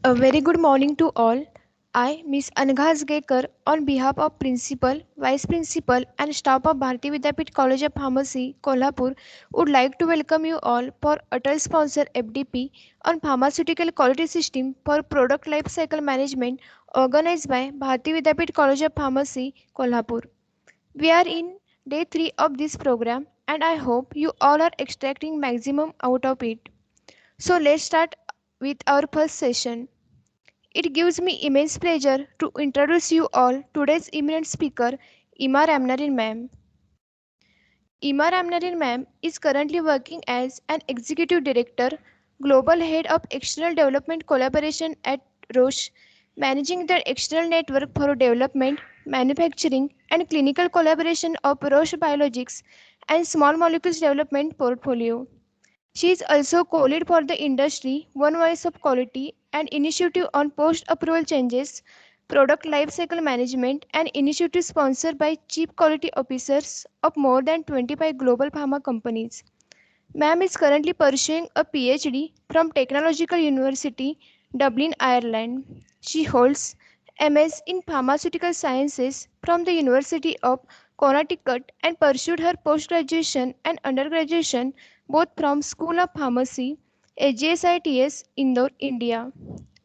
A very good morning to all. I, Miss Anagha Asgekar, on behalf of Principal, Vice Principal and staff of Bharati Vidyapeeth College of Pharmacy, Kolhapur, would like to welcome you all for ATAL sponsor FDP on Pharmaceutical Quality System for Product Life Cycle Management organized by Bharati Vidyapeeth College of Pharmacy, Kolhapur. We are in day 3 of this program and I hope you all are extracting maximum out of it. So let's start with our first session. It gives me immense pleasure to introduce you all today's eminent speaker, Ima Ramnarine ma'am. Ima Ramnarine ma'am is currently working as an executive director, global head of external development collaboration at Roche, managing the external network for development, manufacturing, and clinical collaboration of Roche Biologics and small molecules development portfolio. She is also co-lead for the industry One Voice of Quality, an initiative on post-approval changes, product lifecycle management, and initiative sponsored by chief quality officers of more than 25 global pharma companies. Ma'am is currently pursuing a PhD from Technological University, Dublin, Ireland. She holds MS in Pharmaceutical Sciences from the University of Connecticut and pursued her post-graduation and undergraduation both from School of Pharmacy, AGSITS, Indore, India.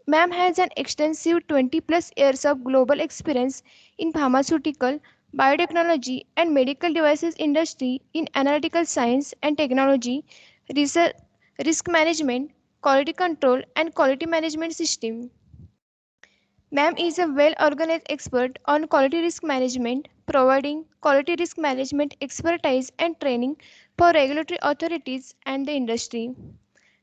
Ma'am has an extensive 20 plus years of global experience in pharmaceutical, biotechnology, and medical devices industry in analytical science and technology, research, risk management, quality control, and quality management system. Ma'am is a well organized expert on quality risk management, providing quality risk management expertise and training for regulatory authorities and the industry.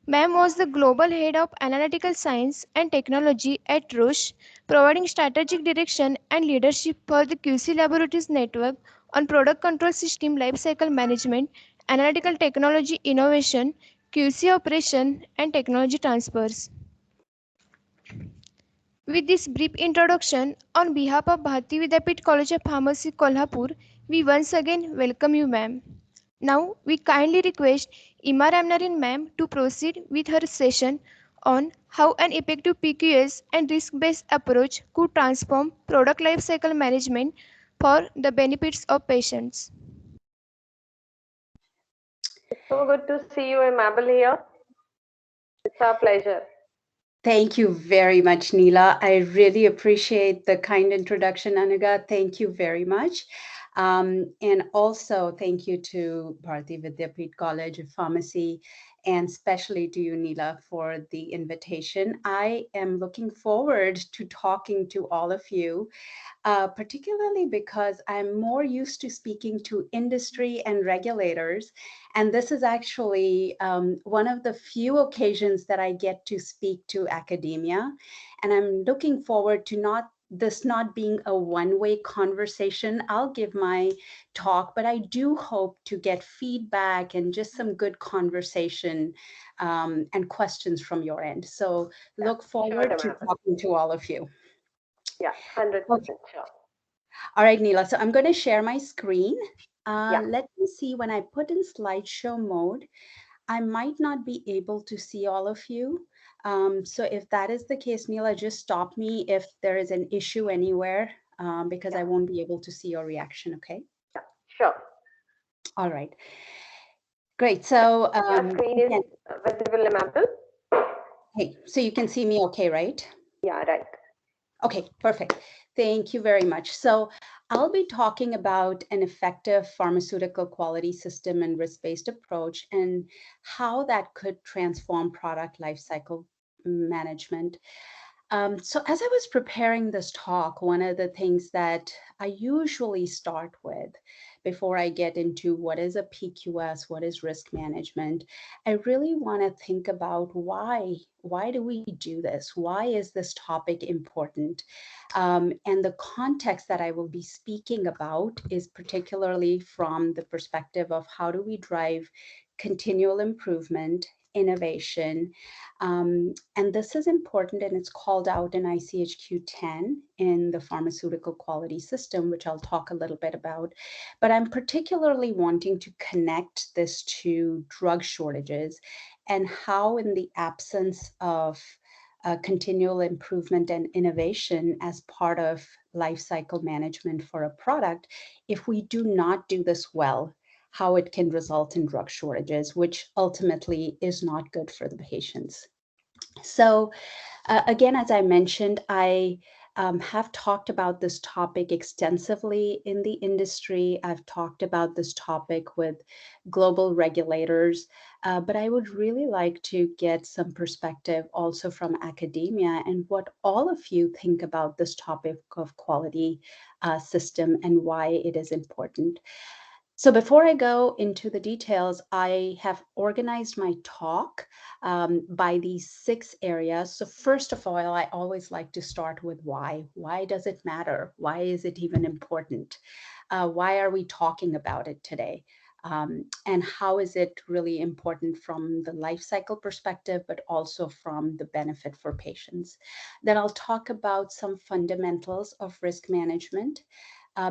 Ma'am was the global head of analytical science and technology at Roche, providing strategic direction and leadership for the QC laboratories network on product control system lifecycle management, analytical technology innovation, QC operation, and technology transfers. With this brief introduction, on behalf of Bharati Vidyapeeth College of Pharmacy, Kolhapur, we once again welcome you, ma'am. Now, we kindly request Ima Ramnarine ma'am to proceed with her session on how an effective PQS and risk-based approach could transform product lifecycle management for the benefits of patients. It's so good to see you, Mabel, here. It's our pleasure. Thank you very much, Neela. I really appreciate the kind introduction, Anuga. Thank you very much. And also thank you to Bharati Vidyapeeth College of Pharmacy and especially to you, Neela, for the invitation. I am looking forward to talking to all of you, particularly because I'm more used to speaking to industry and regulators. And this is actually one of the few occasions that I get to speak to academia. And I'm looking forward to not being a one-way conversation. I'll give my talk, but I do hope to get feedback and just some good conversation and questions from your end. So look forward to talking to all of you. Yeah, 100% sure. All right, Neela. So I'm going to share my screen. Let me see when I put in slideshow mode. I might not be able to see all of you. So if that is the case, Neela, just stop me if there is an issue anywhere because I won't be able to see your reaction, okay? Yeah, sure. All right. Great. So your screen is visible, Mabel? Hey, so you can see me okay, right? Yeah, right. Okay, perfect. Thank you very much. So I'll be talking about an effective pharmaceutical quality system and risk-based approach and how that could transform product lifecycle management. So as I was preparing this talk, one of the things that I usually start with before I get into what is a PQS, what is risk management, I really want to think about why do we do this? Why is this topic important? And the context that I will be speaking about is particularly from the perspective of how do we drive continual improvement, innovation. And this is important and it's called out in ICHQ 10 in the pharmaceutical quality system, which I'll talk a little bit about. But I'm particularly wanting to connect this to drug shortages and how in the absence of continual improvement and innovation as part of life cycle management for a product, if we do not do this well, how it can result in drug shortages, which ultimately is not good for the patients. So again, as I mentioned, I have talked about this topic extensively in the industry. I've talked about this topic with global regulators, but I would really like to get some perspective also from academia and what all of you think about this topic of quality system and why it is important. So before I go into the details, I have organized my talk by these 6 areas. So first of all, I always like to start with why. Why does it matter? Why is it even important? Why are we talking about it today? And how is it really important from the life cycle perspective, but also from the benefit for patients? Then I'll talk about some fundamentals of risk management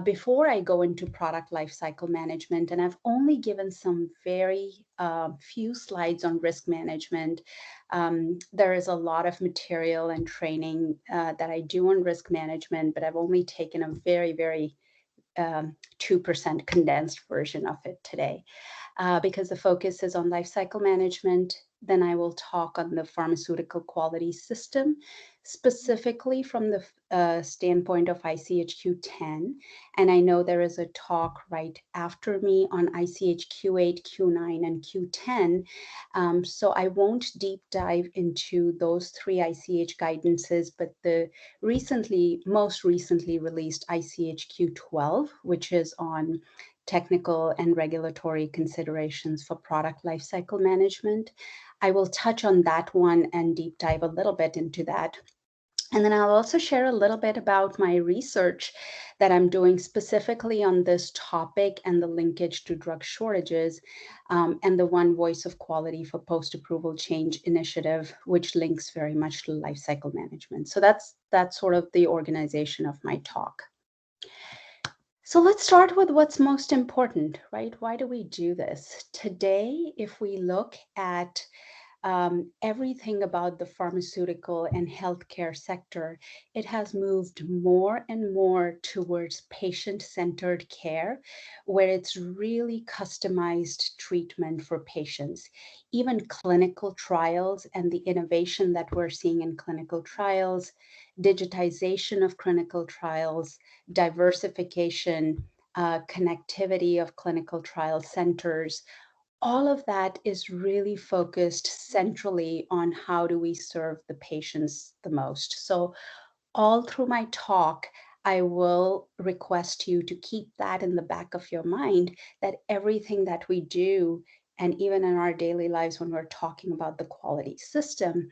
before I go into product lifecycle management. And I've only given some very few slides on risk management. There is a lot of material and training that I do on risk management, but I've only taken a very, very 2% condensed version of it today because the focus is on life cycle management. Then I will talk on the pharmaceutical quality system, specifically from the standpoint of ICHQ 10. And I know there is a talk right after me on ICHQ 8, Q9, and Q10. So I won't deep dive into those 3 ICH guidances, but the most recently released ICHQ 12, which is on technical and regulatory considerations for product lifecycle management. I will touch on that one and deep dive a little bit into that. And then I'll also share a little bit about my research that I'm doing specifically on this topic and the linkage to drug shortages and the One Voice of Quality for Post-Approval Change initiative, which links very much to lifecycle management. So that's sort of the organization of my talk. So let's start with what's most important, right? Why do we do this? Today, if we look at everything about the pharmaceutical and healthcare sector, it has moved more and more towards patient-centered care, where it's really customized treatment for patients. Even clinical trials and the innovation that we're seeing in clinical trials, digitization of clinical trials, diversification, connectivity of clinical trial centers, all of that is really focused centrally on how do we serve the patients the most. So all through my talk, I will request you to keep that in the back of your mind, that everything that we do, and even in our daily lives when we're talking about the quality system,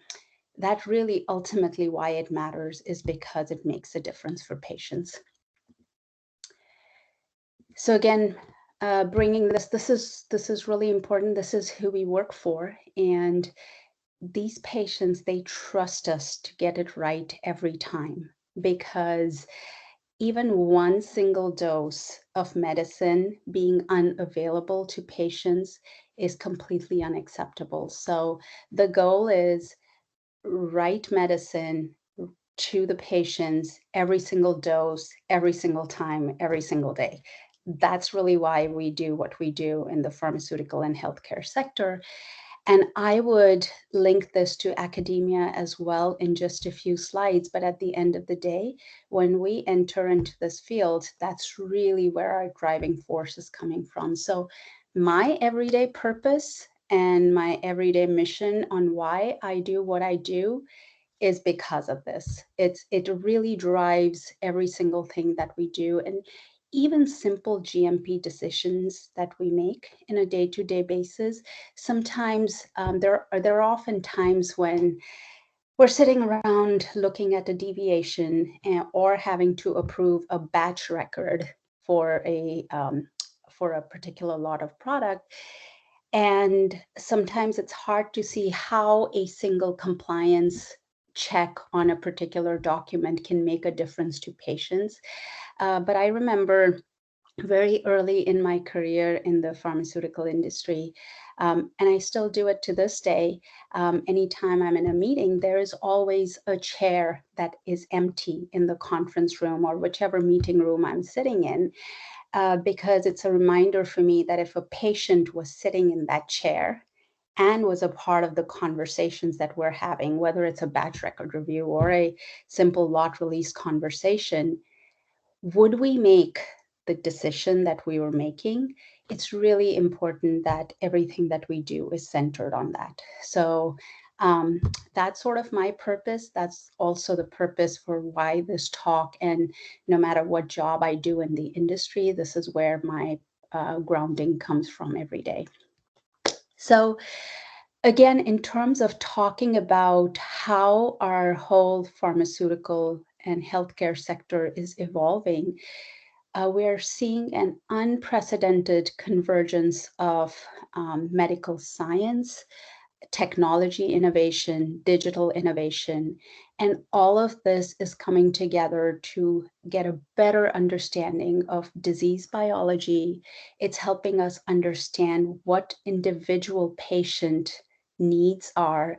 that really ultimately why it matters is because it makes a difference for patients. So again, bringing this is really important. This is who we work for, and these patients, they trust us to get it right every time, because even one single dose of medicine being unavailable to patients is completely unacceptable. So the goal is right medicine to the patients every single dose, every single time, every single day. That's really why we do what we do in the pharmaceutical and healthcare sector. And I would link this to academia as well in just a few slides. But at the end of the day, when we enter into this field, that's really where our driving force is coming from. So my everyday purpose and my everyday mission on why I do what I do is because of this. It really drives every single thing that we do, and even simple GMP decisions that we make in a day-to-day basis. Sometimes there are often times when we're sitting around looking at a deviation or having to approve a batch record for a particular lot of product. And sometimes it's hard to see how a single compliance check on a particular document can make a difference to patients. But I remember very early in my career in the pharmaceutical industry. And I still do it to this day. Anytime I'm in a meeting, there is always a chair that is empty in the conference room or whichever meeting room I'm sitting in, because it's a reminder for me that if a patient was sitting in that chair and was a part of the conversations that we're having, whether it's a batch record review or a simple lot release conversation, would we make the decision that we were making? It's really important that everything that we do is centered on that. So um, that's sort of my purpose. That's also the purpose for why this talk. And no matter what job I do in the industry, this is where my grounding comes from every day. So again, in terms of talking about how our whole pharmaceutical and healthcare sector is evolving, we're seeing an unprecedented convergence of medical science, technology innovation, digital innovation, and all of this is coming together to get a better understanding of disease biology. It's helping us understand what individual patient needs are,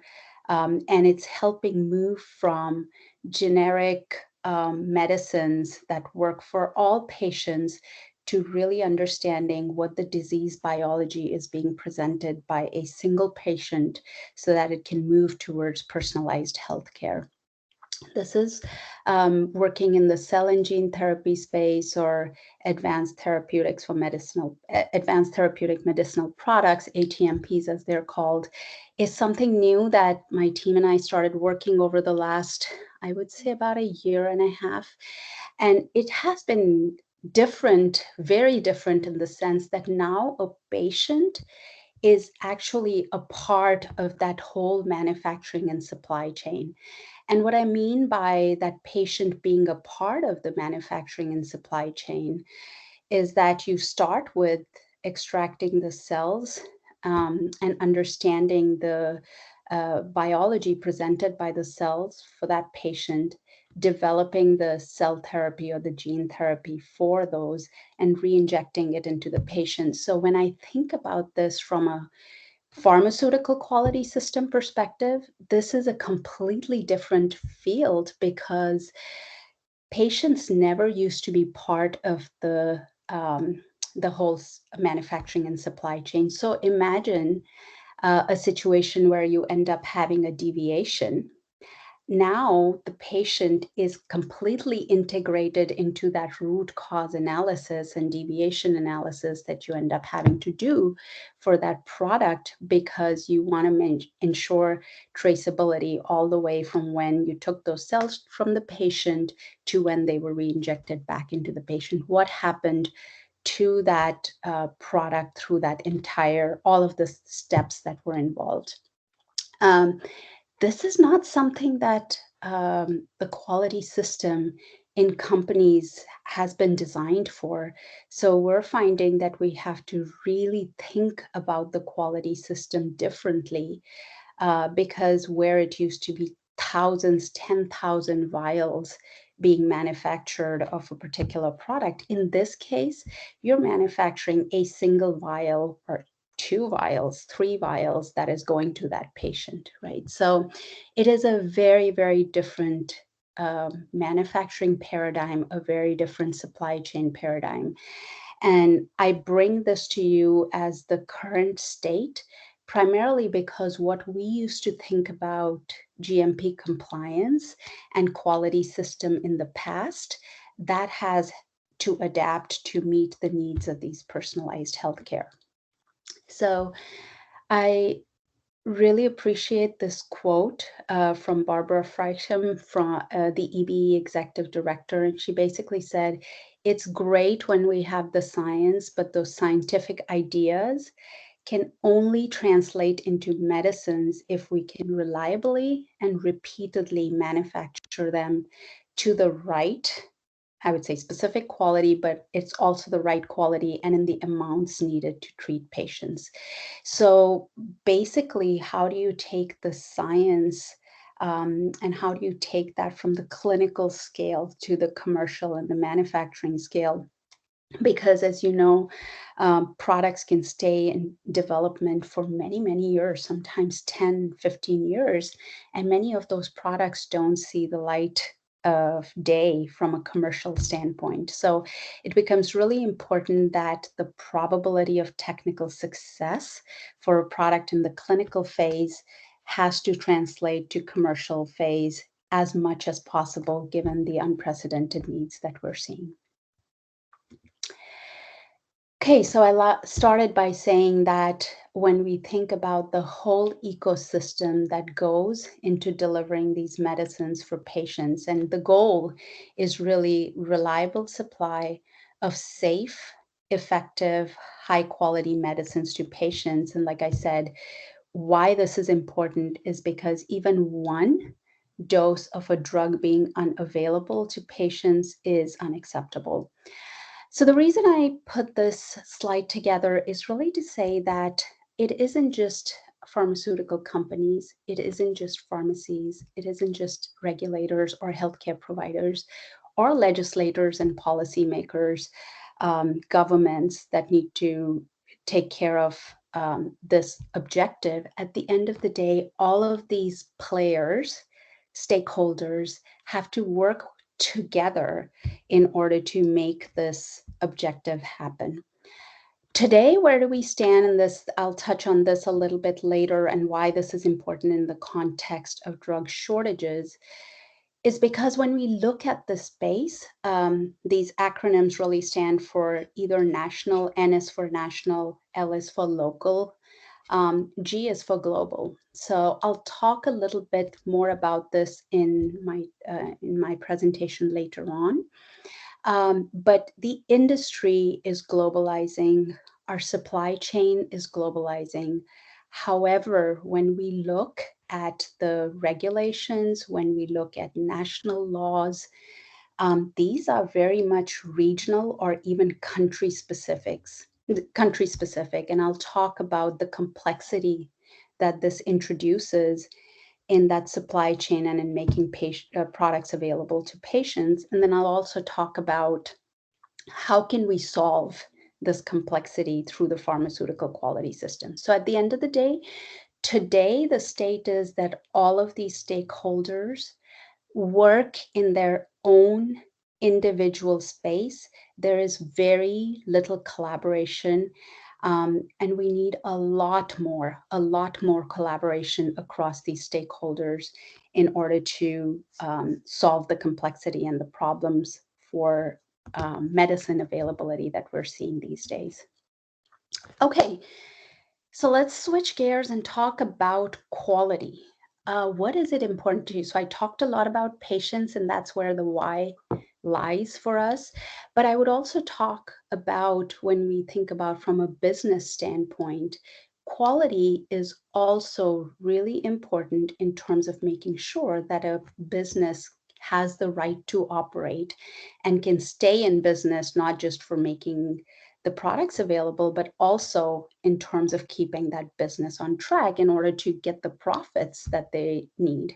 and it's helping move from generic medicines that work for all patients to really understanding what the disease biology is being presented by a single patient so that it can move towards personalized healthcare. This is working in the cell and gene therapy space or advanced therapeutics for advanced therapeutic medicinal products, ATMPs as they're called, is something new that my team and I started working over the last, I would say, about a year and a half. And it has been different, very different in the sense that now a patient is actually a part of that whole manufacturing and supply chain. And what I mean by that patient being a part of the manufacturing and supply chain is that you start with extracting the cells and understanding the biology presented by the cells for that patient, developing the cell therapy or the gene therapy for those, and re injecting it into the patient. So when I think about this from a pharmaceutical quality system perspective, this is a completely different field because patients never used to be part of the whole manufacturing and supply chain. So imagine a situation where you end up having a deviation. Now the patient is completely integrated into that root cause analysis and deviation analysis that you end up having to do for that product because you want to ensure traceability all the way from when you took those cells from the patient to when they were re-injected back into the patient. What happened to that product through that entire, all of the steps that were involved. Um, this is not something that the quality system in companies has been designed for. So we're finding that we have to really think about the quality system differently because where it used to be thousands, 10,000 vials being manufactured of a particular product, in this case, you're manufacturing a single vial or two vials, three vials that is going to that patient, right? So it is a very, very different manufacturing paradigm, a very different supply chain paradigm. And I bring this to you as the current state, primarily because what we used to think about GMP compliance and quality system in the past, that has to adapt to meet the needs of these personalized healthcare. So I really appreciate this quote from Barbara Freischem, from the EBE executive director. And she basically said, it's great when we have the science, but those scientific ideas can only translate into medicines if we can reliably and repeatedly manufacture them to the right, I would say, specific quality, but it's also the right quality and in the amounts needed to treat patients. So basically, how do you take the science and how do you take that from the clinical scale to the commercial and the manufacturing scale? because as you know, products can stay in development for many, many years, sometimes 10, 15 years. And many of those products don't see the light of day from a commercial standpoint. So it becomes really important that the probability of technical success for a product in the clinical phase has to translate to commercial phase as much as possible, given the unprecedented needs that we're seeing. Okay, so I started by saying that when we think about the whole ecosystem that goes into delivering these medicines for patients, and the goal is really reliable supply of safe, effective, high quality medicines to patients. And like I said, why this is important is because even one dose of a drug being unavailable to patients is unacceptable. So, the reason I put this slide together is really to say that it isn't just pharmaceutical companies, it isn't just pharmacies, it isn't just regulators or healthcare providers or legislators and policymakers, governments that need to take care of this objective. At the end of the day, all of these players, stakeholders, have to work together in order to make this objective happen. Today, where do we stand in this? I'll touch on this a little bit later and why this is important in the context of drug shortages. Is because when we look at the space, these acronyms really stand for either national, N is for national, L is for local, G is for global. So I'll talk a little bit more about this in my presentation later on. But the industry is globalizing. Our supply chain is globalizing. However, when we look at the regulations, when we look at national laws, these are very much regional or even country specific. And I'll talk about the complexity that this introduces in that supply chain and in making products available to patients. And then I'll also talk about how can we solve this complexity through the pharmaceutical quality system. So at the end of the day, today the state is that all of these stakeholders work in their own individual space. There is very little collaboration, and we need a lot more collaboration across these stakeholders in order to solve the complexity and the problems for medicine availability that we're seeing these days. Okay, so let's switch gears and talk about quality. What is it important to you? So I talked a lot about patients, and that's where the why lies for us. But I would also talk about when we think about from a business standpoint, quality is also really important in terms of making sure that a business has the right to operate and can stay in business, not just for making the products available, but also in terms of keeping that business on track in order to get the profits that they need.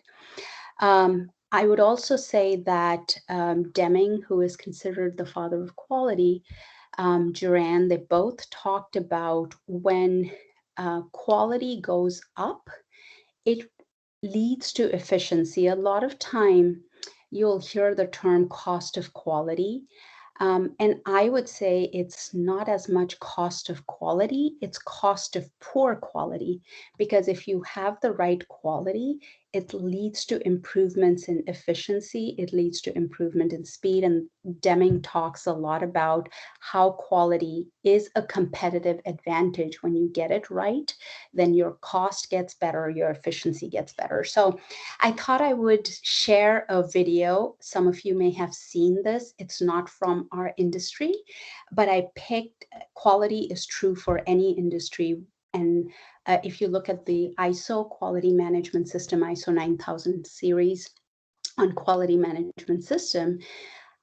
I would also say that Deming, who is considered the father of quality, Duran, they both talked about when quality goes up, it leads to efficiency. A lot of time you'll hear the term cost of quality. And I would say it's not as much cost of quality, it's cost of poor quality. Because if you have the right quality, it leads to improvements in efficiency, it leads to improvement in speed. And Deming talks a lot about how quality is a competitive advantage. When you get it right, then your cost gets better, your efficiency gets better. So I thought I would share a video. Some of you may have seen this. It's not from our industry, but I picked quality is true for any industry. And if you look at the ISO quality management system, ISO 9000 series on quality management system,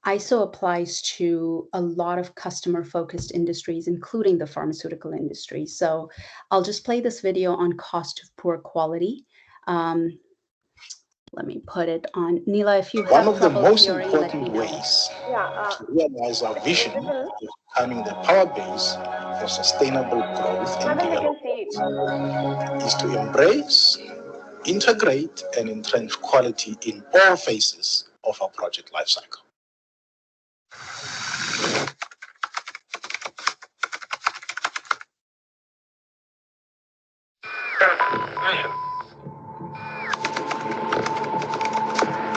ISO applies to a lot of customer focused industries, including the pharmaceutical industry. So I'll just play this video on cost of poor quality. let me put it on. Neela, if you One have of the trouble most hearing, let me important know. ways Yeah, to realize our it's vision visible. of becoming the power base for sustainable growth and Mabel, we can see it. development is to embrace, integrate, and entrench quality in all phases of our project lifecycle.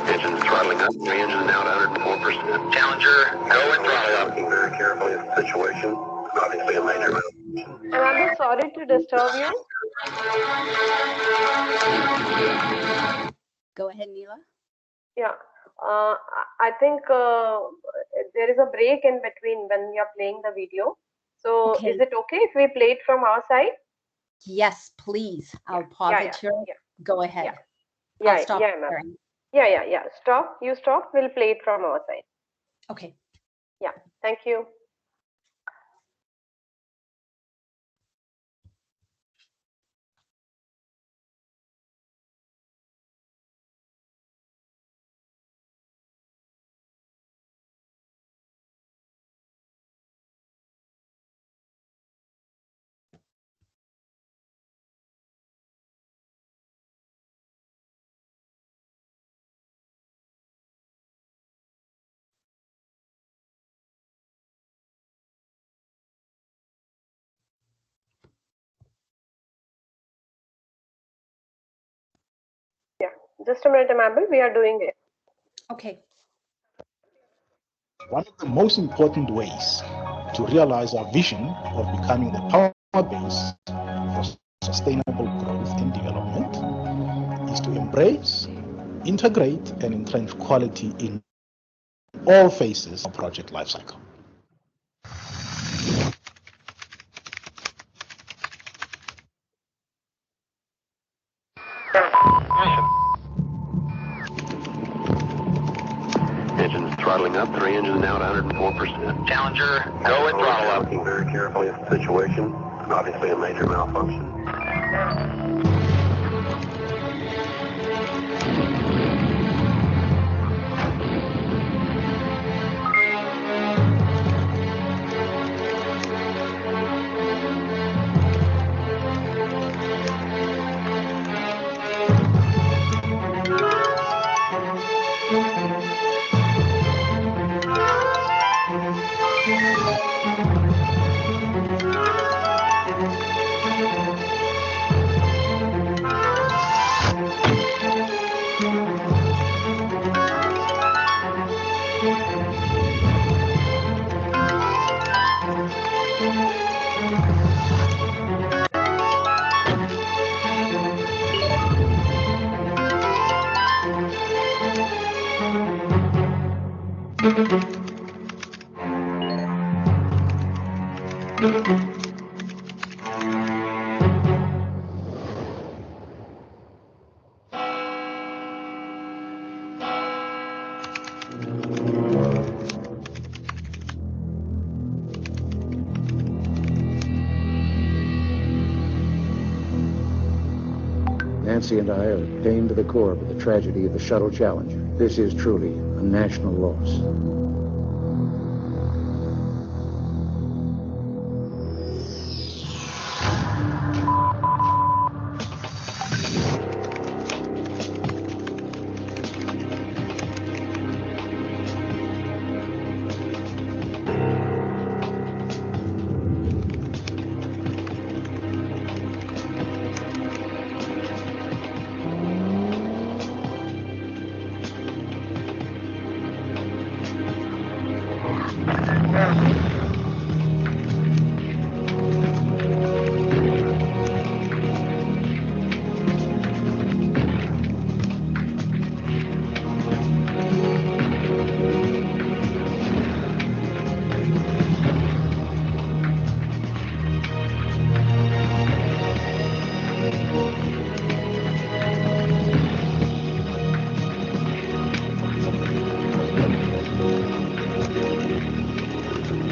Engines throttling up, three engines now at 104%. Challenger, go and throttle up. Looking very carefully at the situation. Obviously a major move. And I'm sorry to disturb you. Go ahead, Neela. Yeah, I think there is a break in between when we are playing the video. So Okay. is it okay if we play it from our side? Yes, please. I'll pause Yeah, it here. Go ahead. Yeah, I'll stop yeah, ma'am. sharing. Yeah. Stop. You stop. We'll play it from our side. Okay. Yeah. Thank you. Yeah. Just a minute, Mabel. We are doing it. Okay. One of the most important ways to realize our vision of becoming the power base for sustainable growth and development is to embrace, integrate, and entrench quality in all phases of project lifecycle. Engines throttling up, three engines now at 104%. Challenger, go and throttle up. Looking very carefully at the situation. Obviously a major malfunction. Nancy and I are pained to the core with the tragedy of the Shuttle Challenger. This is truly a national loss.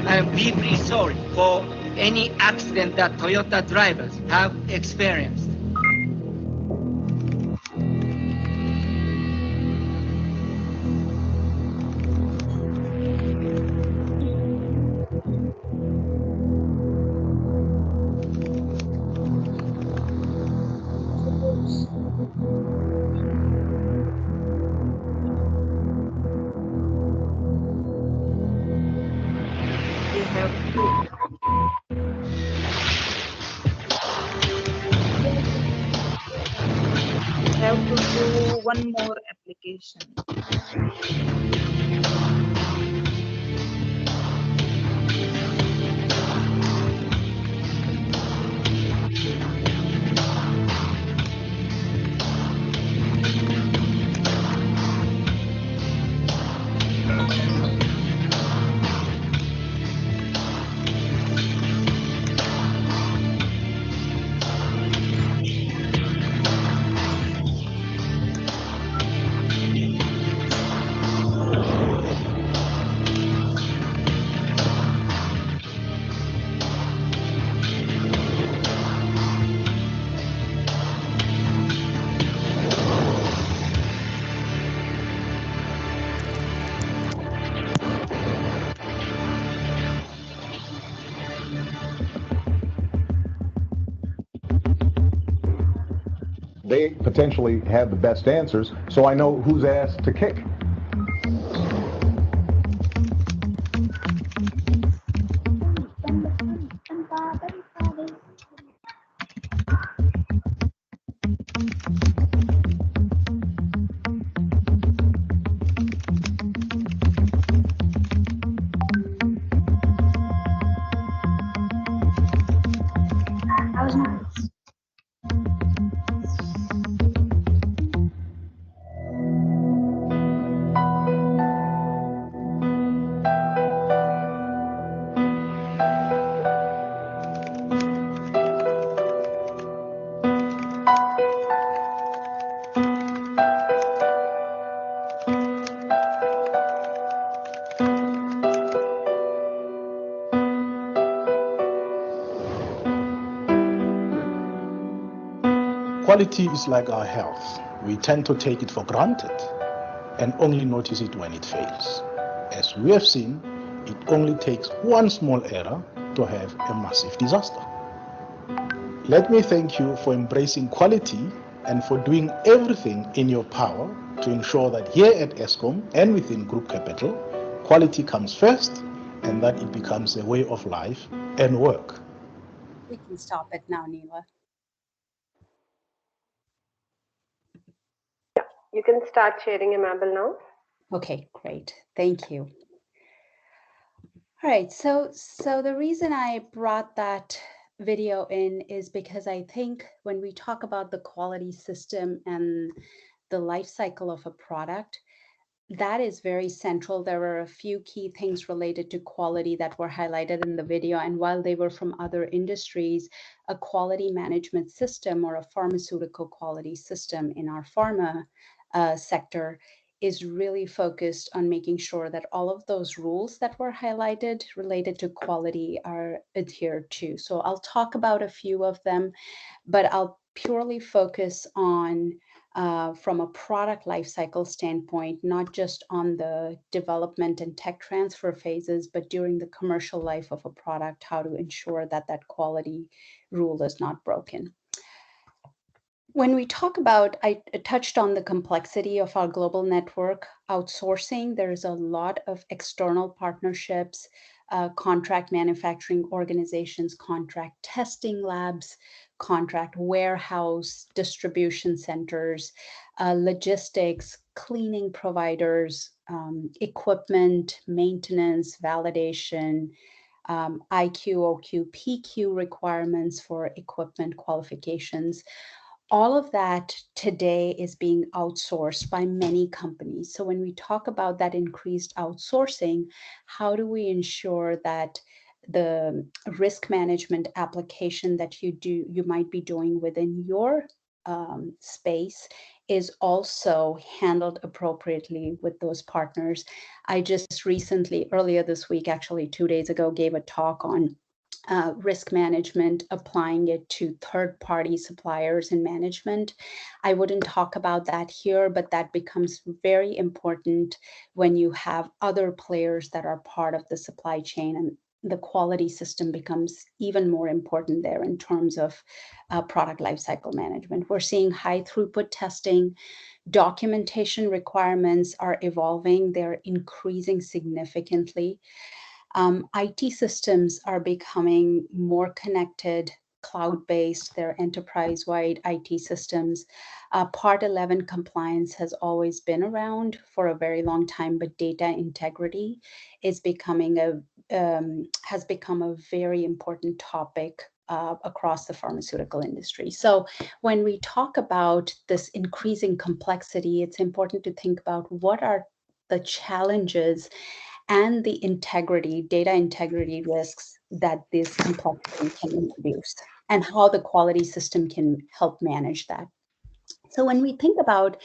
I am deeply sorry for any accident that Toyota drivers have experienced. one more application. They potentially have the best answers, so I know whose ass to kick. Quality is like our health. We tend to take it for granted and only notice it when it fails. As we have seen, it only takes one small error to have a massive disaster. Let me thank you for embracing quality and for doing everything in your power to ensure that here at ESCOM and within Group Capital, quality comes first and that it becomes a way of life and work. We can stop it now, Neela. You can start sharing your Mabel now. Okay, great. Thank you. All right, so the reason I brought that video in is because I think when we talk about the quality system and the life cycle of a product, that is very central. There were a few key things related to quality that were highlighted in the video. And while they were from other industries, a quality management system or a pharmaceutical quality system in our pharma sector is really focused on making sure that all of those rules that were highlighted related to quality are adhered to. So I'll talk about a few of them, but I'll purely focus on from a product lifecycle standpoint, not just on the development and tech transfer phases, but during the commercial life of a product, how to ensure that that quality rule is not broken. When we talk about, I touched on the complexity of our global network outsourcing. There's a lot of external partnerships, contract manufacturing organizations, contract testing labs, contract warehouse, distribution centers, logistics, cleaning providers, equipment, maintenance, validation, IQ, OQ, PQ requirements for equipment qualifications. All of that today is being outsourced by many companies. So when we talk about that increased outsourcing, how do we ensure that the risk management application that you might be doing within your space is also handled appropriately with those partners? I just recently, earlier this week, actually 2 days ago, gave a talk on risk management, applying it to third-party suppliers and management. I wouldn't talk about that here, but that becomes very important when you have other players that are part of the supply chain, and the quality system becomes even more important there in terms of product lifecycle management. We're seeing high throughput testing. Documentation requirements are evolving. They're increasing significantly. IT systems are becoming more connected, cloud-based, they're enterprise-wide IT systems. Part 11 compliance has always been around for a very long time, but data integrity is becoming has become a very important topic across the pharmaceutical industry. So when we talk about this increasing complexity, it's important to think about what are the challenges and the integrity, data integrity risks that this complexity can introduce, and how the quality system can help manage that. So when we think about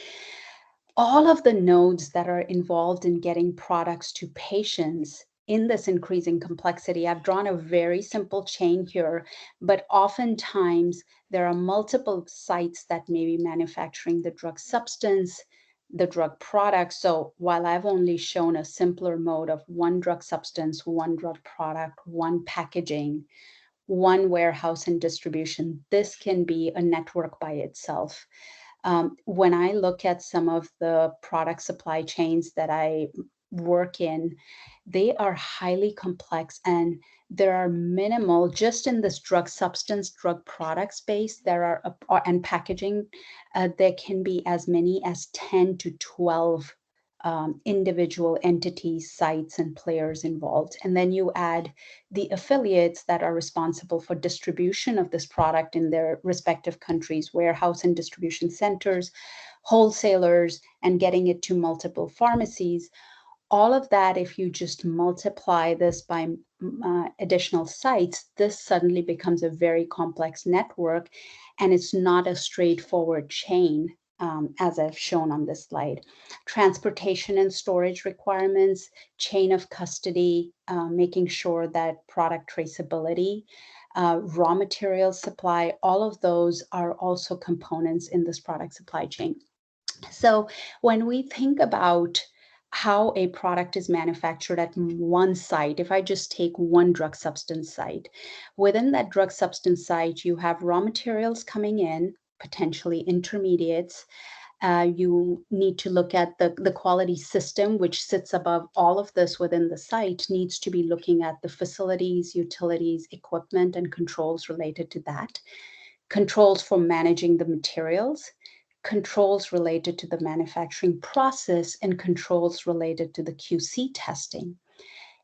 all of the nodes that are involved in getting products to patients in this increasing complexity, I've drawn a very simple chain here, but oftentimes there are multiple sites that may be manufacturing the drug substance, the drug product. So while I've only shown a simpler mode of one drug substance, one drug product, one packaging, one warehouse and distribution, this can be a network by itself. When I look at some of the product supply chains that I work in, they are highly complex, and there are minimal, just in this drug substance, drug product space, there are, and packaging, there can be as many as 10 to 12 individual entities, sites, and players involved. And then you add the affiliates that are responsible for distribution of this product in their respective countries, warehouse and distribution centers, wholesalers, and getting it to multiple pharmacies. All of that, if you just multiply this by additional sites, this suddenly becomes a very complex network, and it's not a straightforward chain, as I've shown on this slide. Transportation and storage requirements, chain of custody, making sure that product traceability, raw material supply, all of those are also components in this product supply chain. So when we think about how a product is manufactured at one site, if I just take one drug substance site, within that drug substance site, you have raw materials coming in, potentially intermediates. You need to look at the quality system, which sits above all of this within the site, needs to be looking at the facilities, utilities, equipment, and controls related to that. Controls for managing the materials, controls related to the manufacturing process, and controls related to the QC testing.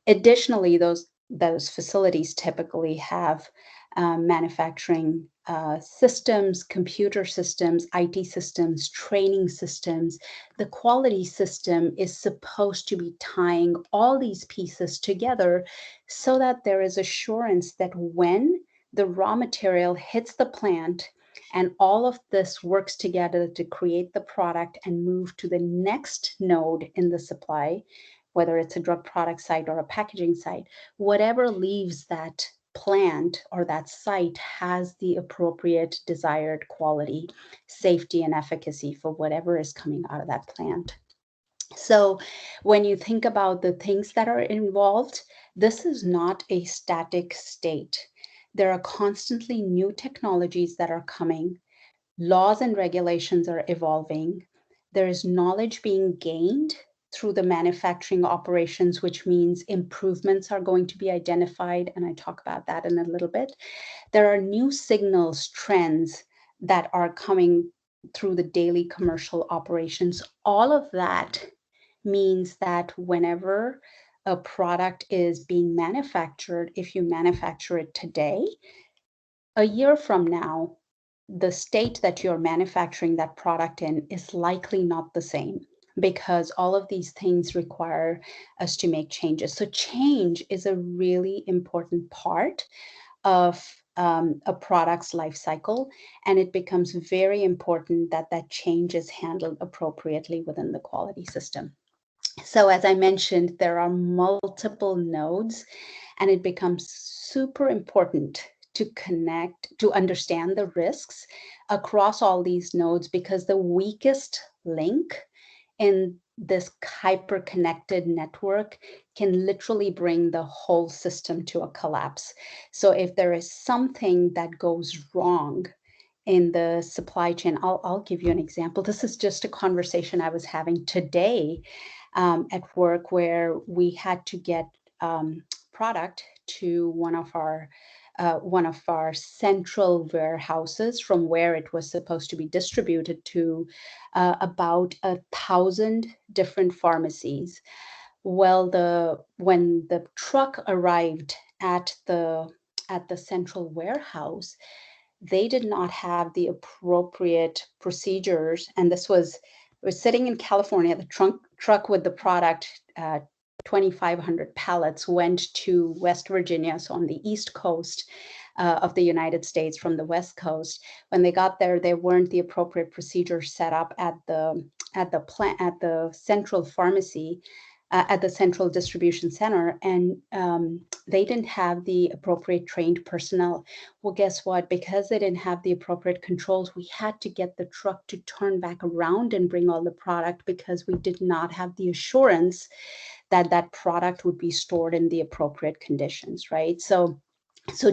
Additionally, those facilities typically have manufacturing systems, computer systems, IT systems, training systems. The quality system is supposed to be tying all these pieces together so that there is assurance that when the raw material hits the plant and all of this works together to create the product and move to the next node in the supply, whether it's a drug product site or a packaging site, whatever leaves that plant or that site has the appropriate desired quality, safety, and efficacy for whatever is coming out of that plant. So when you think about the things that are involved, this is not a static state. There are constantly new technologies that are coming. Laws and regulations are evolving. There is knowledge being gained through the manufacturing operations, which means improvements are going to be identified. And I talk about that in a little bit. There are new signals, trends that are coming through the daily commercial operations. All of that means that whenever a product is being manufactured, if you manufacture it today, a year from now, the state that you're manufacturing that product in is likely not the same, because all of these things require us to make changes. So change is a really important part of a product's life cycle, and it becomes very important that that change is handled appropriately within the quality system. So as I mentioned, there are multiple nodes, and it becomes super important to connect, to understand the risks across all these nodes, because the weakest link in this hyper-connected network can literally bring the whole system to a collapse. So if there is something that goes wrong in the supply chain, I'll give you an example. This is just a conversation I was having today at work, where we had to get product to one of our one of our central warehouses from where it was supposed to be distributed to about 1,000 different pharmacies. Well, when the truck arrived at the central warehouse, they did not have the appropriate procedures, and this was sitting in California. The truck with the product, 2,500 pallets, went to West Virginia, so on the East Coast of the United States from the West Coast. When they got there, there weren't the appropriate procedures set up at the central pharmacy, at the central distribution center, and they didn't have the appropriate trained personnel. Well, guess what? Because they didn't have the appropriate controls, we had to get the truck to turn back around and bring all the product because we did not have the assurance that that product would be stored in the appropriate conditions, right? So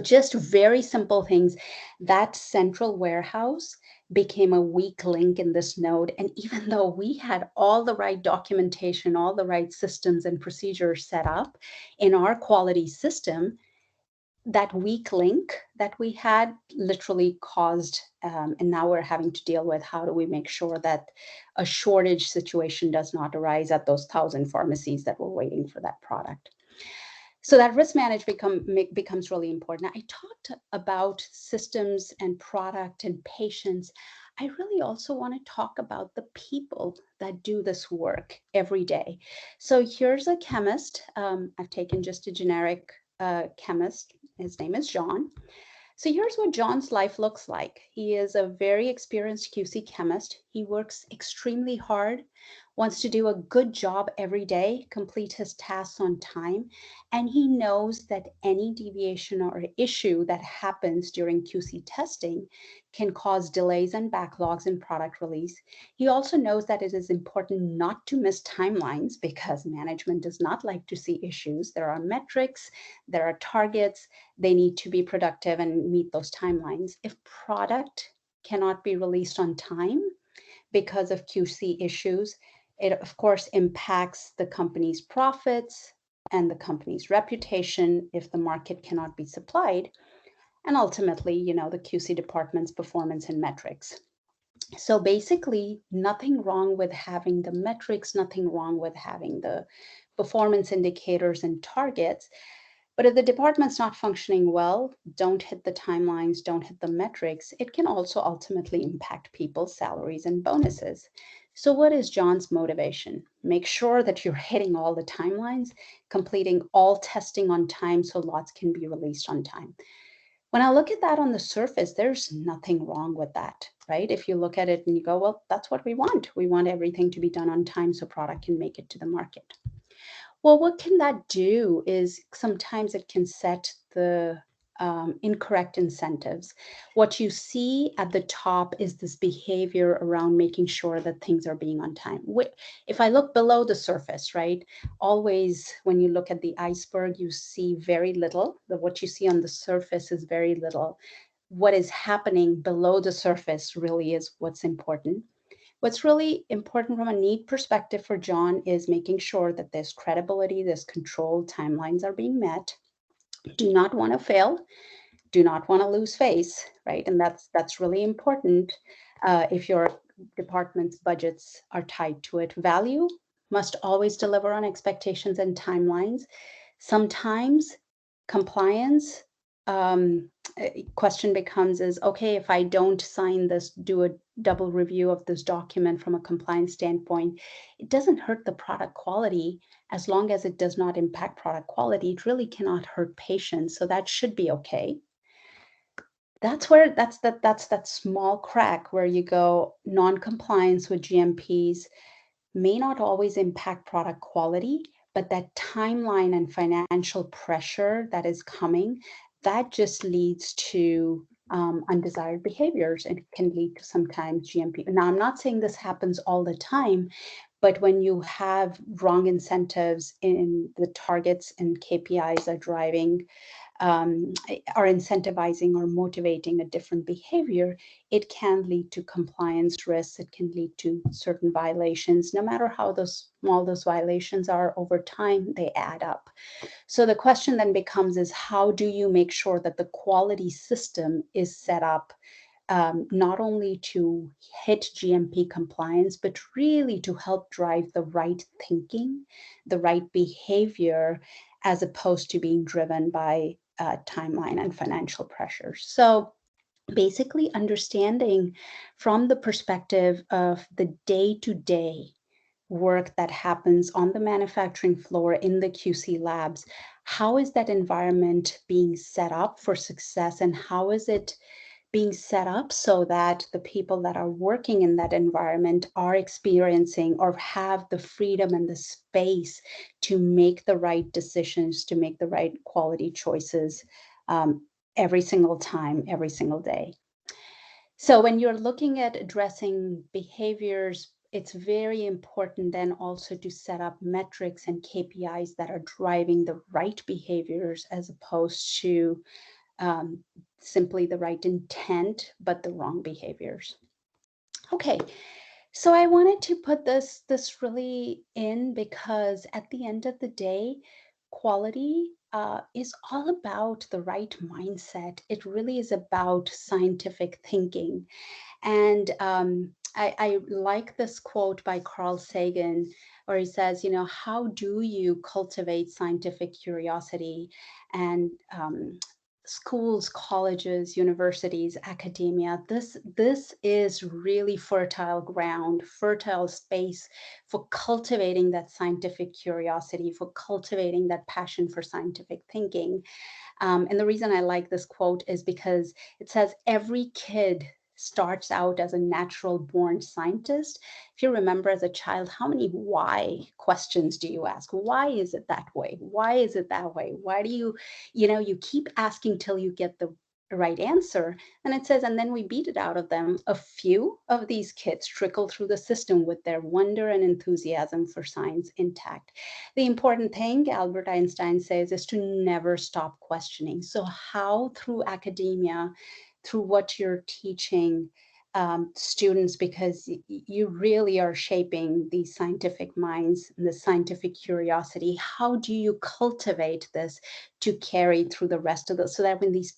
just very simple things. That central warehouse became a weak link in this node. And even though we had all the right documentation, all the right systems and procedures set up in our quality system, that weak link that we had literally caused, and now we're having to deal with how do we make sure that a shortage situation does not arise at those 1,000 pharmacies that were waiting for that product. So that risk management becomes really important. I talked about systems and product and patients. I really also want to talk about the people that do this work every day. So here's a chemist. I've taken just a generic chemist. His name is John. So here's what John's life looks like. He is a very experienced QC chemist. He works extremely hard, wants to do a good job every day, complete his tasks on time, and he knows that any deviation or issue that happens during QC testing can cause delays and backlogs in product release. He also knows that it is important not to miss timelines because management does not like to see issues. There are metrics, there are targets, they need to be productive and meet those timelines. If product cannot be released on time because of QC issues, it of course impacts the company's profits and the company's reputation if the market cannot be supplied, and ultimately, the QC department's performance and metrics. So basically, nothing wrong with having the metrics, nothing wrong with having the performance indicators and targets. But if the department's not functioning well, don't hit the timelines, don't hit the metrics, it can also ultimately impact people's salaries and bonuses. So what is John's motivation? Make sure that you're hitting all the timelines, completing all testing on time so lots can be released on time. When I look at that on the surface, there's nothing wrong with that, right? If you look at it and you go, well, that's what we want. We want everything to be done on time so product can make it to the market. Well, what can that do is sometimes it can set the incorrect incentives. What you see at the top is this behavior around making sure that things are being on time. If I look below the surface, right, always when you look at the iceberg, you see very little. What you see on the surface is very little. What is happening below the surface really is what's important. What's really important from a need perspective for John is making sure that there's credibility, there's control, timelines are being met. Do not want to fail, do not want to lose face, right? And that's really important if your department's budgets are tied to it. Value must always deliver on expectations and timelines. Sometimes compliance question becomes is, okay, if I don't sign this, do a double review of this document from a compliance standpoint, it doesn't hurt the product quality as long as it does not impact product quality. It really cannot hurt patients, so that should be okay. That's that small crack where you go, non-compliance with GMPs may not always impact product quality, but that timeline and financial pressure that is coming, that just leads to undesired behaviors and can lead to sometimes GMP. Now, I'm not saying this happens all the time, but when you have wrong incentives in the targets and KPIs are driving are incentivizing or motivating a different behavior, it can lead to compliance risks. It can lead to certain violations. No matter how small those violations are, over time, they add up. So the question then becomes is how do you make sure that the quality system is set up not only to hit GMP compliance, but really to help drive the right thinking, the right behavior, as opposed to being driven by timeline and financial pressures. So basically understanding from the perspective of the day-to-day work that happens on the manufacturing floor in the QC labs, how is that environment being set up for success, and how is it being set up so that the people that are working in that environment are experiencing or have the freedom and the space to make the right decisions, to make the right quality choices every single time, every single day. So when you're looking at addressing behaviors, it's very important then also to set up metrics and KPIs that are driving the right behaviors as opposed to simply the right intent, but the wrong behaviors. Okay, so I wanted to put this really in because at the end of the day, quality is all about the right mindset. It really is about scientific thinking. And I like this quote by Carl Sagan, where he says, you know, how do you cultivate scientific curiosity? And schools, colleges, universities, academia, this is really fertile ground, fertile space for cultivating that scientific curiosity, for cultivating that passion for scientific thinking. And the reason I like this quote is because it says every kid starts out as a natural born scientist. If you remember as a child, how many why questions do you ask? Why is it that way? Why is it that way? Why do you keep asking till you get the right answer. And it says, and then we beat it out of them. A few of these kids trickle through the system with their wonder and enthusiasm for science intact. The important thing, Albert Einstein says, is to never stop questioning. So how through academia, through what you're teaching students, because you really are shaping these scientific minds and the scientific curiosity, how do you cultivate this to carry through the rest of the, so that when these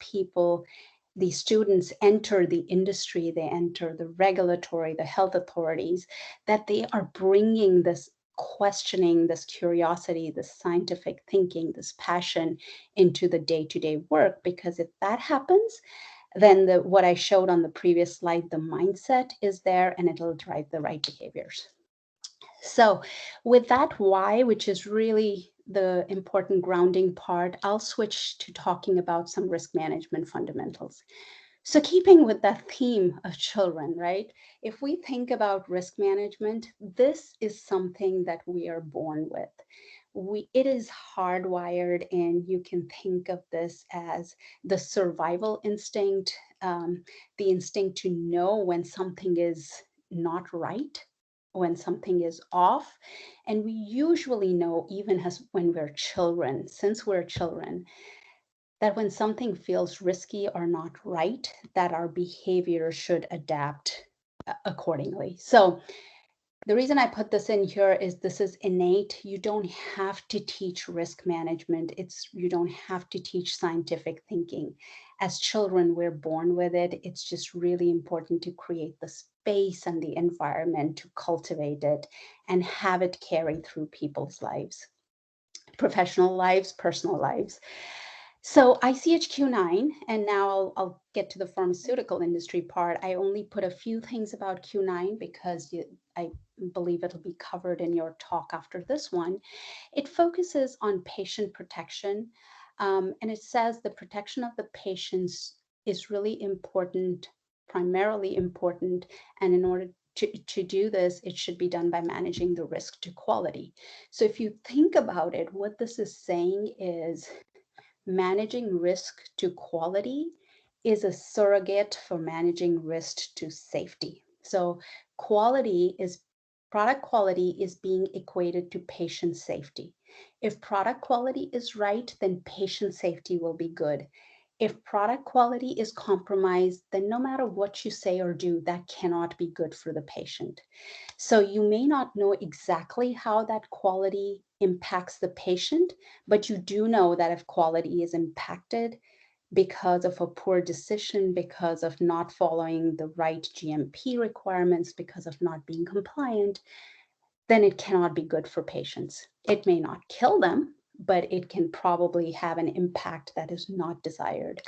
students enter the industry, they enter the regulatory, the health authorities, that they are bringing this questioning, this curiosity, this scientific thinking, this passion into the day-to-day work. Because if that happens, then what I showed on the previous slide, the mindset is there and it'll drive the right behaviors. So with that why, which is really the important grounding part, I'll switch to talking about some risk management fundamentals. So keeping with that theme of children, right? If we think about risk management, this is something that we are born with. It is hardwired, and you can think of this as the survival instinct, the instinct to know when something is not right, when something is off. And we usually know, even as when we're children, since we're children, that when something feels risky or not right, that our behavior should adapt accordingly. So the reason I put this in here is this is innate. You don't have to teach risk management. You don't have to teach scientific thinking. As children, we're born with it. It's just really important to create the space and the environment to cultivate it and have it carry through people's lives, professional lives, personal lives. So ICH-Q9, and now I'll get to the pharmaceutical industry part. I only put a few things about Q9 because I believe it'll be covered in your talk after this one. It focuses on patient protection, and it says the protection of the patients is really important, primarily important, and in order to do this, it should be done by managing the risk to quality. So if you think about it, what this is saying is managing risk to quality is a surrogate for managing risk to safety. So quality is product quality is being equated to patient safety. If product quality is right, then patient safety will be good. If product quality is compromised, then no matter what you say or do, that cannot be good for the patient. So you may not know exactly how that quality impacts the patient, but you do know that if quality is impacted because of a poor decision, because of not following the right GMP requirements, because of not being compliant, then it cannot be good for patients. It may not kill them, but it can probably have an impact that is not desired.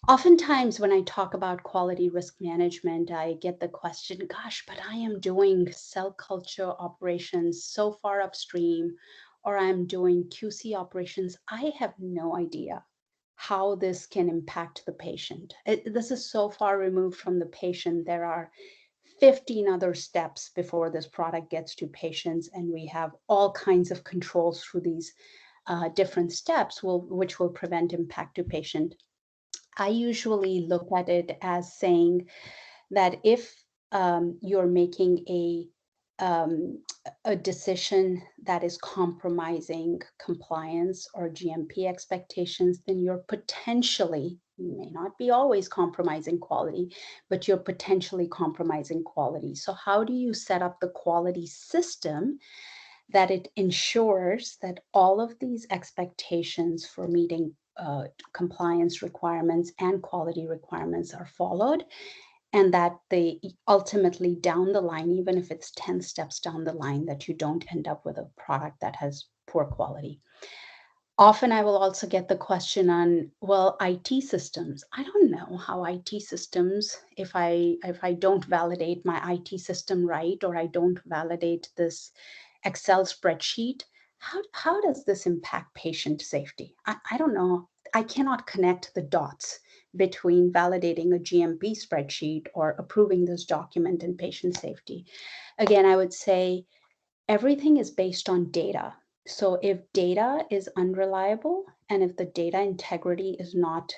Oftentimes, when I talk about quality risk management, I get the question, gosh, but I am doing cell culture operations so far upstream, or I'm doing QC operations. I have no idea how this can impact the patient. This is so far removed from the patient. There are 15 other steps before this product gets to patients, and we have all kinds of controls through these different steps, which will prevent impact to patient. I usually look at it as saying that if you're making a decision that is compromising compliance or GMP expectations, then you're potentially, you may not be always compromising quality, but you're potentially compromising quality. So how do you set up the quality system that it ensures that all of these expectations for meeting compliance requirements and quality requirements are followed, and that they ultimately down the line, even if it's 10 steps down the line, that you don't end up with a product that has poor quality. Often I will also get the question on, well, IT systems. I don't know how IT systems, if I don't validate my IT system right, or I don't validate this Excel spreadsheet, how does this impact patient safety? I don't know. I cannot connect the dots between validating a GMP spreadsheet or approving this document and patient safety. Again, I would say everything is based on data. So if data is unreliable and if the data integrity is not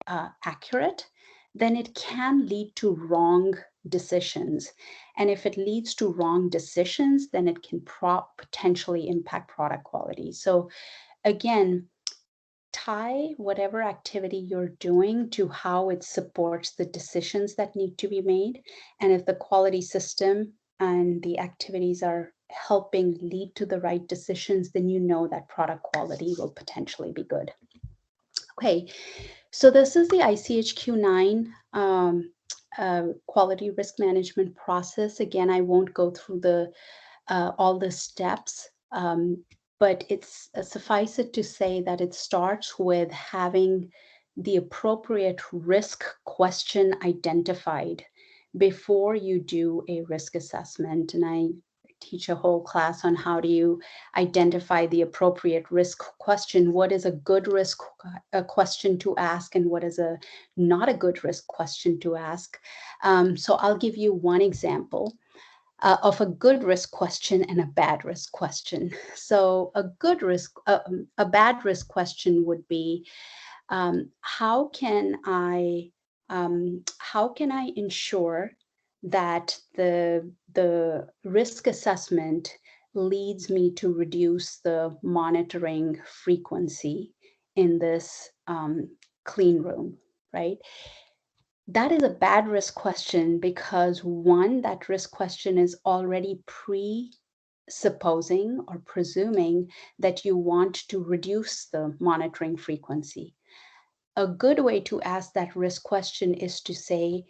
accurate, then it can lead to wrong decisions. And if it leads to wrong decisions, then it can potentially impact product quality. So again, tie whatever activity you're doing to how it supports the decisions that need to be made. And if the quality system and the activities are helping lead to the right decisions, then you know that product quality will potentially be good. Okay, so this is the ICHQ9 quality risk management process. Again, I won't go through the all the steps, but it's suffice it to say that it starts with having the appropriate risk question identified before you do a risk assessment. And I teach a whole class on how do you identify the appropriate risk question. What is a good risk question to ask, and what is a not a good risk question to ask? So I'll give you one example of a good risk question and a bad risk question. So a bad risk question would be, how can I ensure that the risk assessment leads me to reduce the monitoring frequency in this clean room, right? That is a bad risk question because one, that risk question is already presupposing or presuming that you want to reduce the monitoring frequency. A good way to ask that risk question is to say,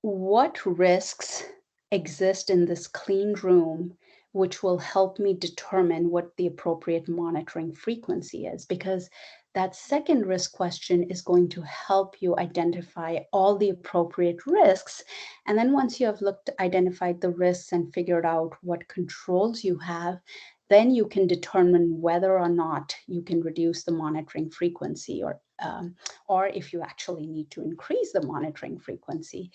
what risks exist in this clean room which will help me determine what the appropriate monitoring frequency is? Because that second risk question is going to help you identify all the appropriate risks. And then once you have identified the risks and figured out what controls you have, then you can determine whether or not you can reduce the monitoring frequency, or if you actually need to increase the monitoring frequency.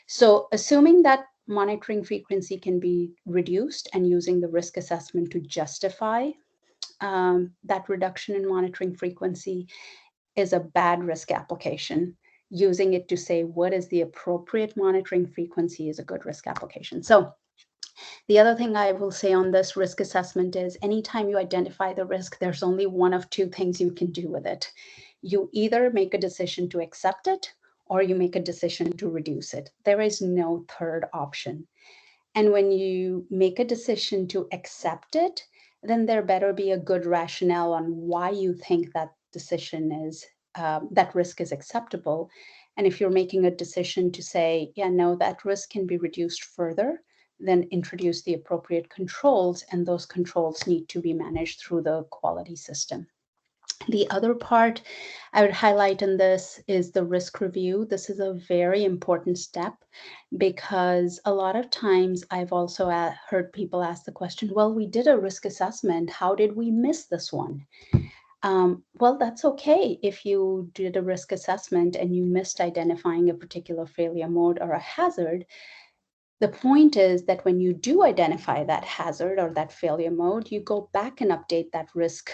So assuming that monitoring frequency can be reduced and using the risk assessment to justify that reduction in monitoring frequency is a bad risk application. Using it to say what is the appropriate monitoring frequency is a good risk application. So The other thing I will say on this risk assessment is anytime you identify the risk, there's only one of two things you can do with it. You either make a decision to accept it or you make a decision to reduce it. There is no third option. And when you make a decision to accept it, then there better be a good rationale on why you think that decision is, that risk is acceptable. And if you're making a decision to say, yeah, no, that risk can be reduced further, then introduce the appropriate controls, and those controls need to be managed through the quality system. The other part I would highlight in this is the risk review. This is a very important step because a lot of times I've also heard people ask the question, well, we did a risk assessment. How did we miss this one? Well, that's okay if you did a risk assessment and you missed identifying a particular failure mode or a hazard. The point is that when you do identify that hazard or that failure mode, you go back and update that risk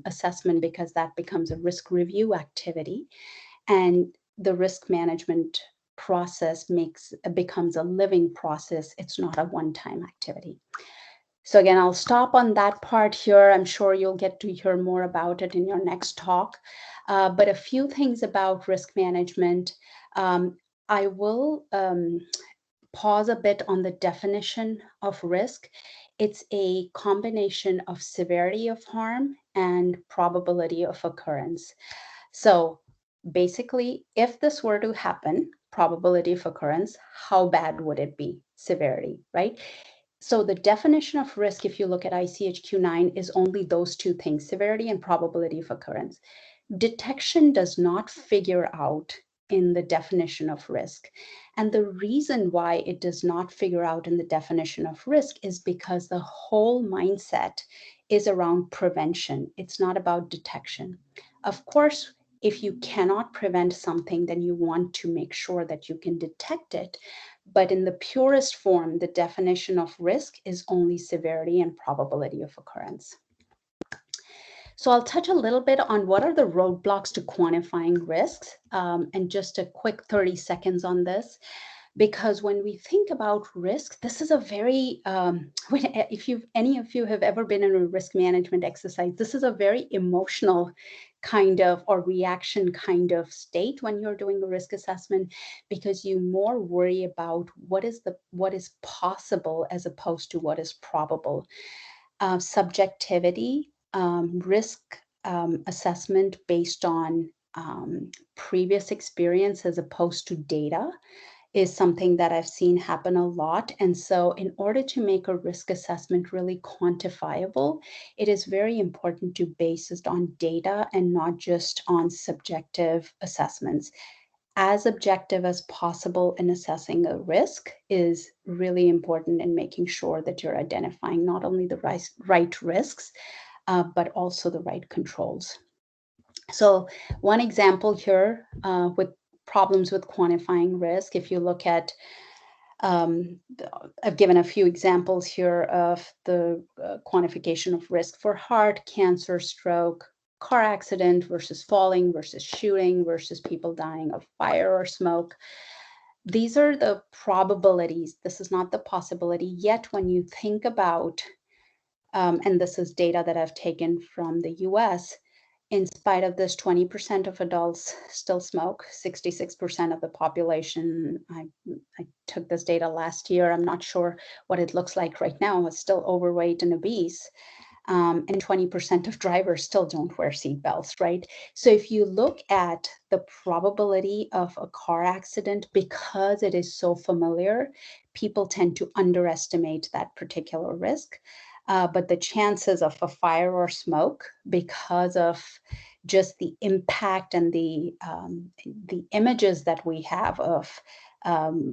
assessment because that becomes a risk review activity. And the risk management process becomes a living process. It's not a one-time activity. So again, I'll stop on that part here. I'm sure you'll get to hear more about it in your next talk. But a few things about risk management. I will pause a bit on the definition of risk. It's a combination of severity of harm and probability of occurrence. So basically, if this were to happen, probability of occurrence, how bad would it be? Severity, right? So the definition of risk, if you look at ICHQ 9, is only those two things, severity and probability of occurrence. Detection does not figure out in the definition of risk. And the reason why it does not figure out in the definition of risk is because the whole mindset is around prevention. It's not about detection. Of course, if you cannot prevent something, then you want to make sure that you can detect it. But in the purest form, the definition of risk is only severity and probability of occurrence. So I'll touch a little bit on what are the roadblocks to quantifying risks, and just a quick 30 seconds on this. Because when we think about risk, this is a very, if any of you have ever been in a risk management exercise, this is a very emotional kind of or reaction kind of state when you're doing a risk assessment, because you more worry about what is possible as opposed to what is probable. Subjectivity, risk assessment based on previous experience as opposed to data is something that I've seen happen a lot. And so in order to make a risk assessment really quantifiable, it is very important to base it on data and not just on subjective assessments. As objective as possible in assessing a risk is really important in making sure that you're identifying not only the right risks, but also the right controls. So one example here with problems with quantifying risk, if you look at, I've given a few examples here of the quantification of risk for heart, cancer, stroke, car accident versus falling versus shooting versus people dying of fire or smoke. These are the probabilities. This is not the possibility. Yet when you think about, and this is data that I've taken from the US, in spite of this, 20% of adults still smoke, 66% of the population, I took this data last year, I'm not sure what it looks like right now, is still overweight and obese. And 20% of drivers still don't wear seatbelts, right? So if you look at the probability of a car accident, because it is so familiar, people tend to underestimate that particular risk. But the chances of a fire or smoke, because of just the impact and the images that we have of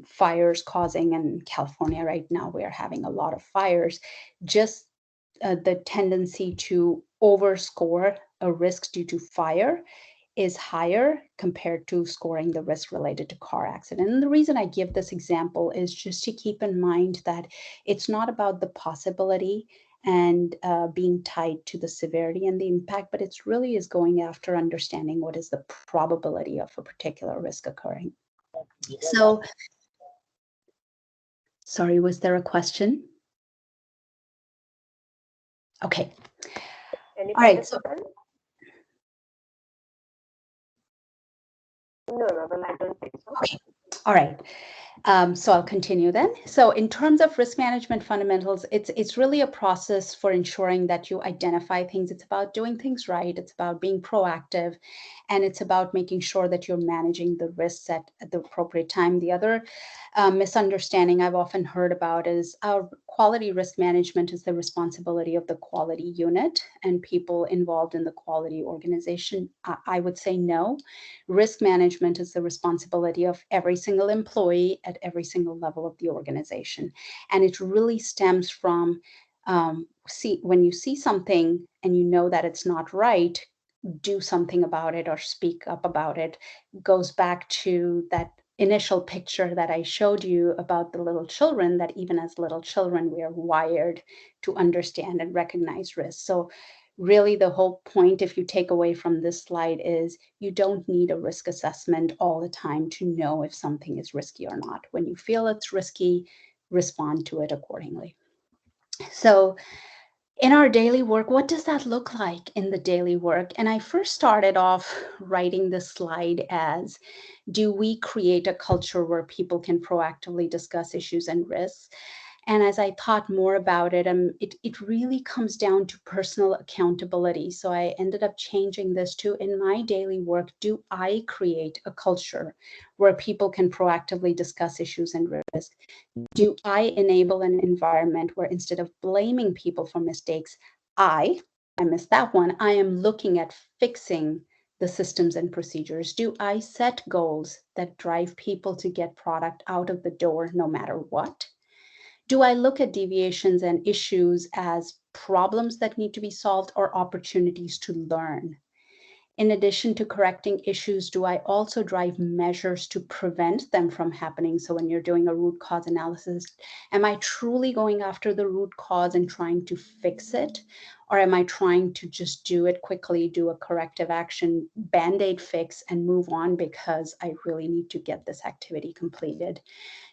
fires causing, in California right now, we are having a lot of fires, just the tendency to overscore a risk due to fire is higher compared to scoring the risk related to car accident. And the reason I give this example is just to keep in mind that it's not about the possibility and being tied to the severity and the impact, but it's really is going after understanding what is the probability of a particular risk occurring. So Sorry, was there a question? Okay. Any All right. So, participant? No, well, I don't think so. okay. All right. So I'll continue then. So in terms of risk management fundamentals, it's really a process for ensuring that you identify things. It's about doing things right. It's about being proactive, and it's about making sure that you're managing the risks at the appropriate time. The other misunderstanding I've often heard about is our quality risk management is the responsibility of the quality unit and people involved in the quality organization. I would say no. Risk management is the responsibility of every single employee at every single level of the organization. And it really stems from when you see something and you know that it's not right, do something about it or speak up about it. Goes back to that initial picture that I showed you about the little children, that even as little children, we are wired to understand and recognize risk. So really the whole point, if you take away from this slide, is you don't need a risk assessment all the time to know if something is risky or not. When you feel it's risky, respond to it accordingly. So in our daily work, what does that look like in the daily work? And I first started off writing this slide as, do we create a culture where people can proactively discuss issues and risks? And as I thought more about it, it really comes down to personal accountability. So I ended up changing this to, in my daily work, do I create a culture where people can proactively discuss issues and risk? Do I enable an environment where instead of blaming people for mistakes, I missed that one, I am looking at fixing the systems and procedures? Do I set goals that drive people to get product out of the door no matter what? Do I look at deviations and issues as problems that need to be solved or opportunities to learn? In addition to correcting issues, do I also drive measures to prevent them from happening? So when you're doing a root cause analysis, am I truly going after the root cause and trying to fix it? Or am I trying to just do it quickly, do a corrective action, band-aid fix, and move on because I really need to get this activity completed?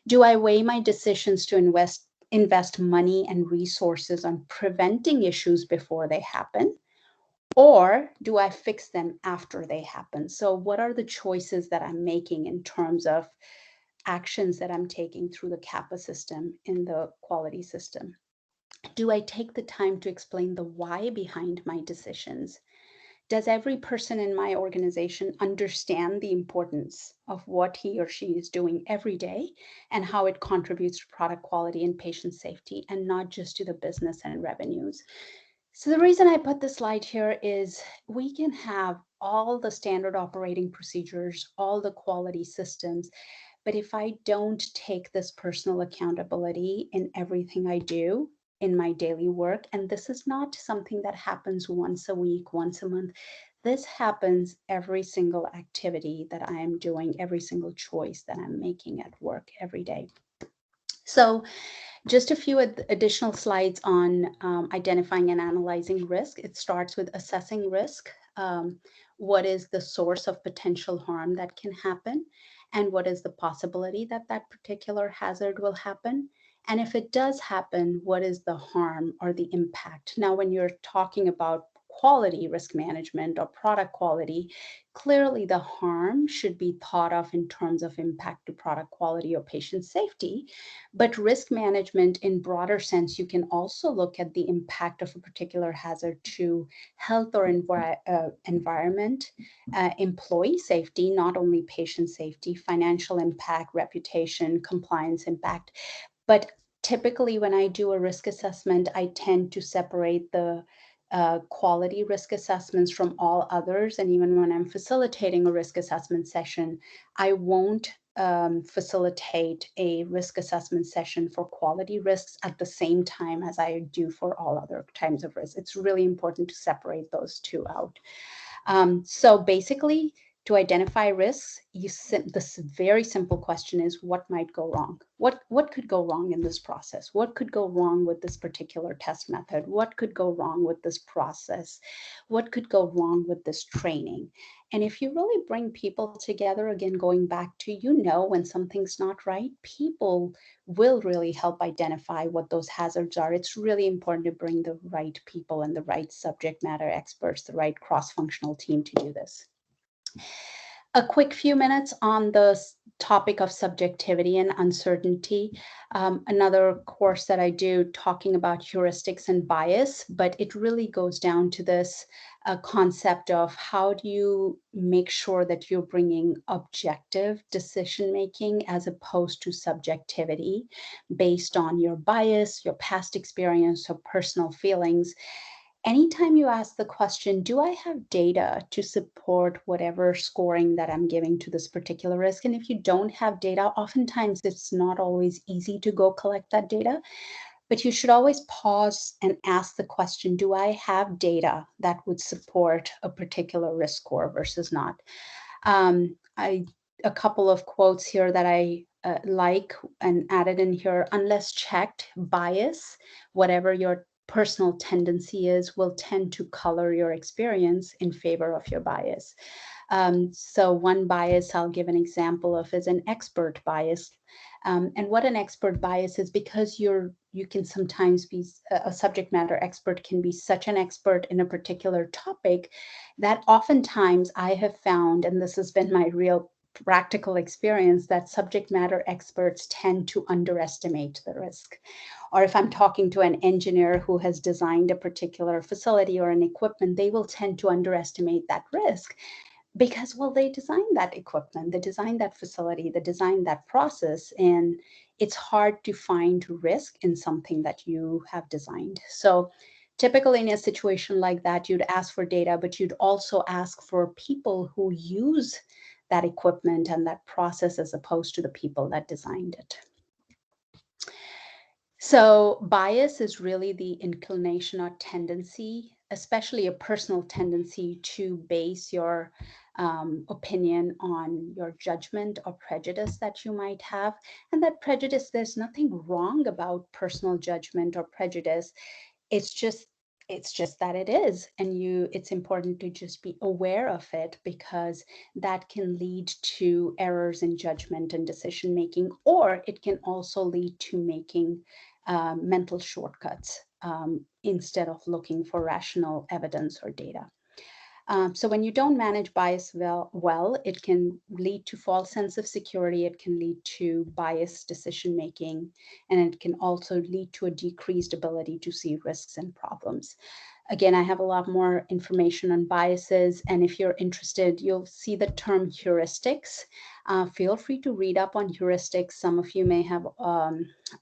Do I weigh my decisions to invest money and resources on preventing issues before they happen? Or do I fix them after they happen? So, what are the choices that I'm making in terms of actions that I'm taking through the CAPA system in the quality system? Do I take the time to explain the why behind my decisions? Does every person in my organization understand the importance of what he or she is doing every day and how it contributes to product quality and patient safety, and not just to the business and revenues? So the reason I put this slide here is we can have all the standard operating procedures, all the quality systems, but if I don't take this personal accountability in everything I do in my daily work, and this is not something that happens once a week, once a month, this happens every single activity that I am doing, every single choice that I'm making at work every day. So just a few additional slides on identifying and analyzing risk. It starts with assessing risk. What is the source of potential harm that can happen? And what is the possibility that that particular hazard will happen? And if it does happen, what is the harm or the impact? Now, when you're talking about quality risk management or product quality, clearly the harm should be thought of in terms of impact to product quality or patient safety. But risk management in broader sense, you can also look at the impact of a particular hazard to health or environment, employee safety, not only patient safety, financial impact, reputation, compliance impact. But typically when I do a risk assessment, I tend to separate the quality risk assessments from all others. And even when I'm facilitating a risk assessment session, I won't facilitate a risk assessment session for quality risks at the same time as I do for all other types of risks. It's really important to separate those two out. So basically, To identify risks, this very simple question is, what might go wrong? What could go wrong in this process? What could go wrong with this particular test method? What could go wrong with this process? What could go wrong with this training? And if you really bring people together, again, going back to, when something's not right, people will really help identify what those hazards are. It's really important to bring the right people and the right subject matter experts, the right cross-functional team to do this. A quick few minutes on the topic of subjectivity and uncertainty. Another course that I do talking about heuristics and bias, but it really goes down to this concept of how do you make sure that you're bringing objective decision making as opposed to subjectivity based on your bias, your past experience, or personal feelings. Anytime you ask the question, do I have data to support whatever scoring that I'm giving to this particular risk? And if you don't have data, oftentimes it's not always easy to go collect that data, but you should always pause and ask the question, do I have data that would support a particular risk score versus not? A couple of quotes here that I like and added in here: unless checked, bias, whatever your personal tendency is, will tend to color your experience in favor of your bias. So one bias I'll give an example of is an expert bias. And what an expert bias is, because you can sometimes be a subject matter expert, can be such an expert in a particular topic that oftentimes I have found, and this has been my real practical experience, that subject matter experts tend to underestimate the risk. Or if I'm talking to an engineer who has designed a particular facility or an equipment, they will tend to underestimate that risk because, well, they designed that equipment, they designed that facility, they designed that process, and it's hard to find risk in something that you have designed. So typically in a situation like that, you'd ask for data, but you'd also ask for people who use that equipment and that process as opposed to the people that designed it. So bias is really the inclination or tendency, especially a personal tendency, to base your opinion on your judgment or prejudice that you might have. And that prejudice, there's nothing wrong about personal judgment or prejudice. It's just that it is, and it's important to just be aware of it, because that can lead to errors in judgment and decision making, or it can also lead to making mental shortcuts instead of looking for rational evidence or data. So when you don't manage bias well, it can lead to false sense of security, it can lead to biased decision making, and it can also lead to a decreased ability to see risks and problems. Again, I have a lot more information on biases, and if you're interested, you'll see the term heuristics. Feel free to read up on heuristics. Some of you may have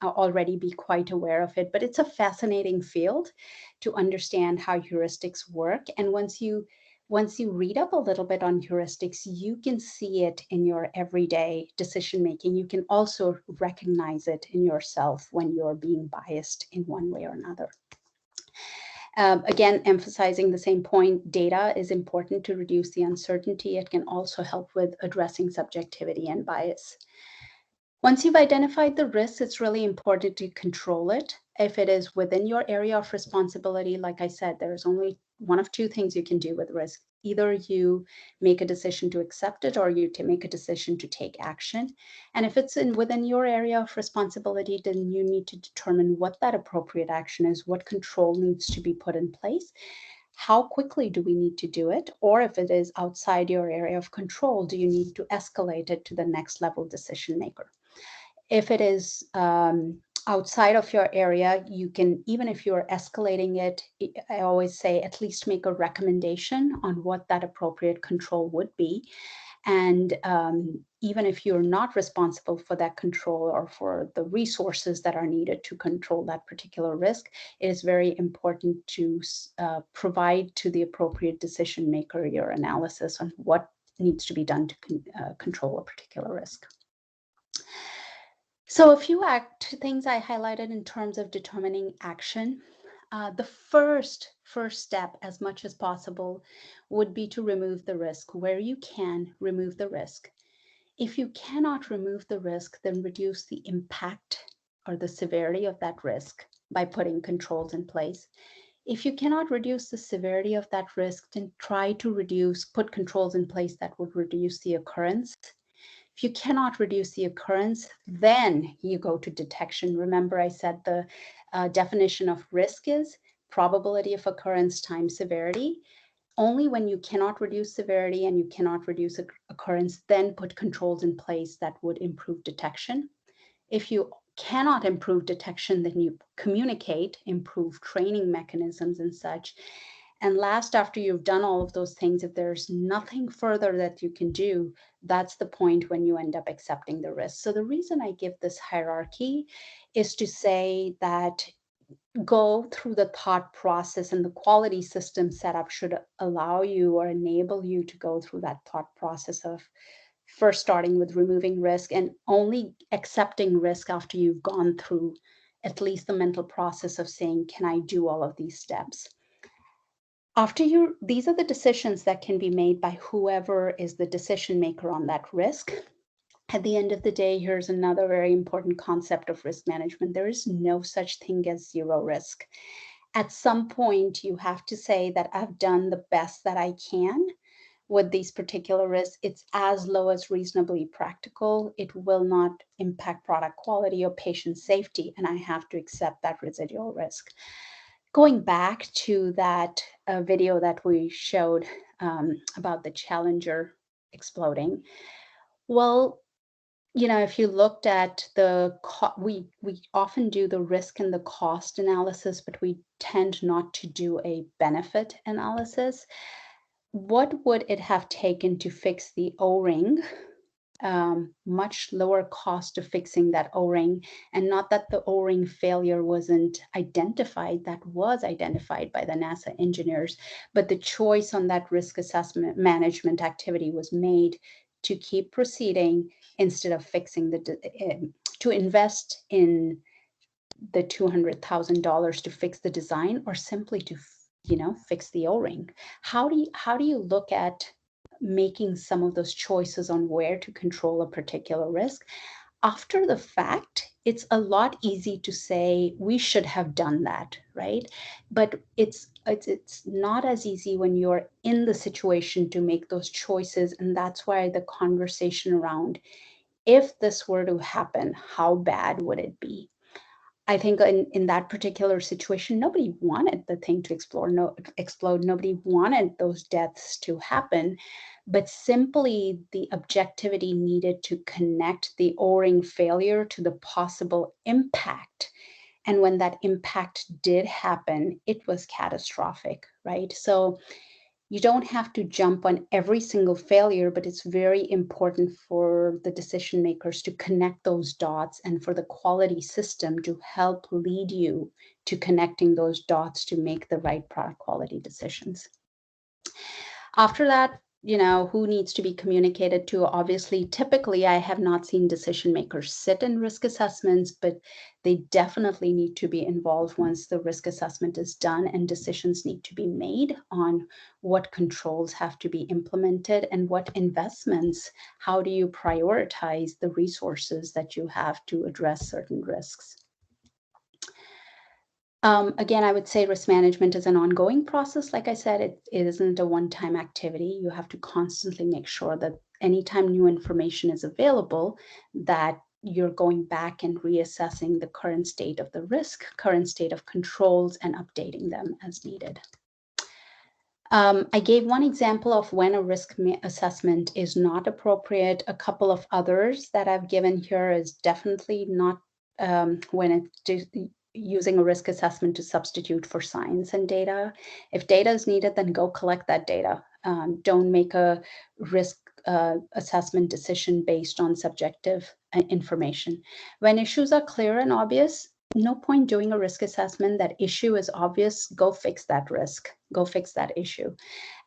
already be quite aware of it, but it's a fascinating field to understand how heuristics work. And once you read up a little bit on heuristics, you can see it in your everyday decision making. You can also recognize it in yourself when you're being biased in one way or another. Again, emphasizing the same point, data is important to reduce the uncertainty. It can also help with addressing subjectivity and bias. Once you've identified the risks, it's really important to control it. If it is within your area of responsibility, like I said, there's only one of two things you can do with risk. Either you make a decision to accept it, or you make a decision to take action. And if it's within your area of responsibility, then you need to determine what that appropriate action is, what control needs to be put in place, how quickly do we need to do it, or if it is outside your area of control, do you need to escalate it to the next level decision maker? If it is outside of your area, you can, even if you're escalating it, I always say at least make a recommendation on what that appropriate control would be. And even if you're not responsible for that control or for the resources that are needed to control that particular risk, it is very important to provide to the appropriate decision maker your analysis on what needs to be done to control a particular risk. So a few things I highlighted in terms of determining action. The first step, as much as possible, would be to remove the risk. Where you can, remove the risk. If you cannot remove the risk, then reduce the impact or the severity of that risk by putting controls in place. If you cannot reduce the severity of that risk, then try to put controls in place that would reduce the occurrence. If you cannot reduce the occurrence, then you go to detection. Remember, I said the definition of risk is probability of occurrence times severity. Only when you cannot reduce severity and you cannot reduce occurrence, then put controls in place that would improve detection. If you cannot improve detection, then you communicate, improve training mechanisms and such. And last, after you've done all of those things, if there's nothing further that you can do, that's the point when you end up accepting the risk. So the reason I give this hierarchy is to say that go through the thought process, and the quality system setup should allow you or enable you to go through that thought process of first starting with removing risk and only accepting risk after you've gone through at least the mental process of saying, can I do all of these steps? These are the decisions that can be made by whoever is the decision maker on that risk. At the end of the day, here's another very important concept of risk management. There is no such thing as zero risk. At some point, you have to say that I've done the best that I can with these particular risks. It's as low as reasonably practical. It will not impact product quality or patient safety, and I have to accept that residual risk. Going back to that video that we showed about the Challenger exploding, well, if you looked at we often do the risk and the cost analysis, but we tend not to do a benefit analysis. What would it have taken to fix the O-ring? Much lower cost of fixing that O-ring, and not that the O-ring failure wasn't identified, that was identified by the NASA engineers, but the choice on that risk assessment management activity was made to keep proceeding instead of fixing to invest in the $200,000 to fix the design, or simply to fix the O-ring. How do you look at making some of those choices on where to control a particular risk? After the fact, it's a lot easy to say we should have done that, right? But it's not as easy when you're in the situation to make those choices. And that's why the conversation around, if this were to happen, how bad would it be? I think in that particular situation, nobody wanted the thing to explode. Nobody wanted those deaths to happen, but simply the objectivity needed to connect the O-ring failure to the possible impact. And when that impact did happen, it was catastrophic, right? So you don't have to jump on every single failure, but it's very important for the decision makers to connect those dots and for the quality system to help lead you to connecting those dots to make the right product quality decisions. After that, who needs to be communicated to? Obviously, typically, I have not seen decision makers sit in risk assessments, but they definitely need to be involved once the risk assessment is done, and decisions need to be made on what controls have to be implemented and what investments. How do you prioritize the resources that you have to address certain risks? Again, I would say risk management is an ongoing process. Like I said, it isn't a one-time activity. You have to constantly make sure that anytime new information is available, that you're going back and reassessing the current state of the risk, current state of controls, and updating them as needed. I gave one example of when a risk assessment is not appropriate. A couple of others that I've given here is definitely not when it's using a risk assessment to substitute for science and data. If data is needed, then go collect that data. Don't make a risk assessment decision based on subjective information. When issues are clear and obvious, no point doing a risk assessment. That issue is obvious. Go fix that risk. Go fix that issue.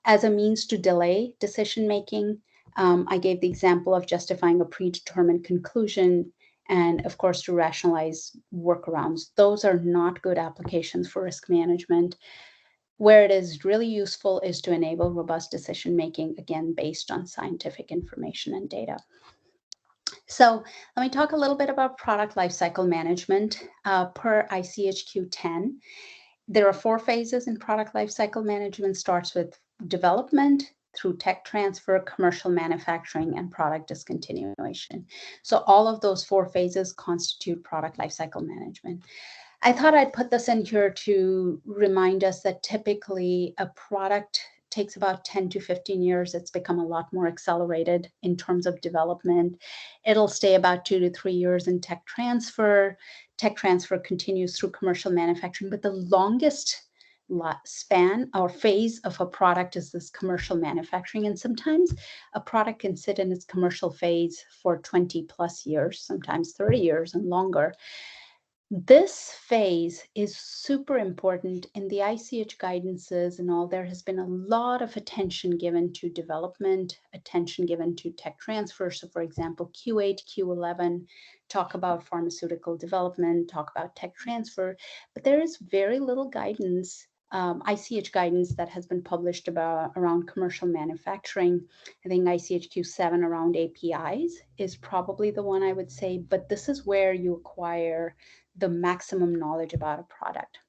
As a means to delay decision making, I gave the example of justifying a predetermined conclusion and of course to rationalize workarounds. Those are not good applications for risk management. Where it is really useful is to enable robust decision making, again, based on scientific information and data. So let me talk a little bit about product lifecycle management. Per ICHQ 10, there are 4 phases in product lifecycle management. Starts with development through tech transfer, commercial manufacturing, and product discontinuation. So all of those 4 phases constitute product lifecycle management. I thought I'd put this in here to remind us that typically a product takes about 10 to 15 years. It's become a lot more accelerated in terms of development. It'll stay about 2 to 3 years in tech transfer. Tech transfer continues through commercial manufacturing, but the longest span or phase of a product is this commercial manufacturing. And sometimes a product can sit in its commercial phase for 20 plus years, sometimes 30 years and longer. This phase is super important in the ICH guidances and all. There has been a lot of attention given to development, attention given to tech transfer. So for example, Q8, Q11 talk about pharmaceutical development, talk about tech transfer, but there is very little guidance, ICH guidance that has been published around commercial manufacturing. I think ICHQ 7 around APIs is probably the one I would say, but this is where you acquire the maximum knowledge about a product.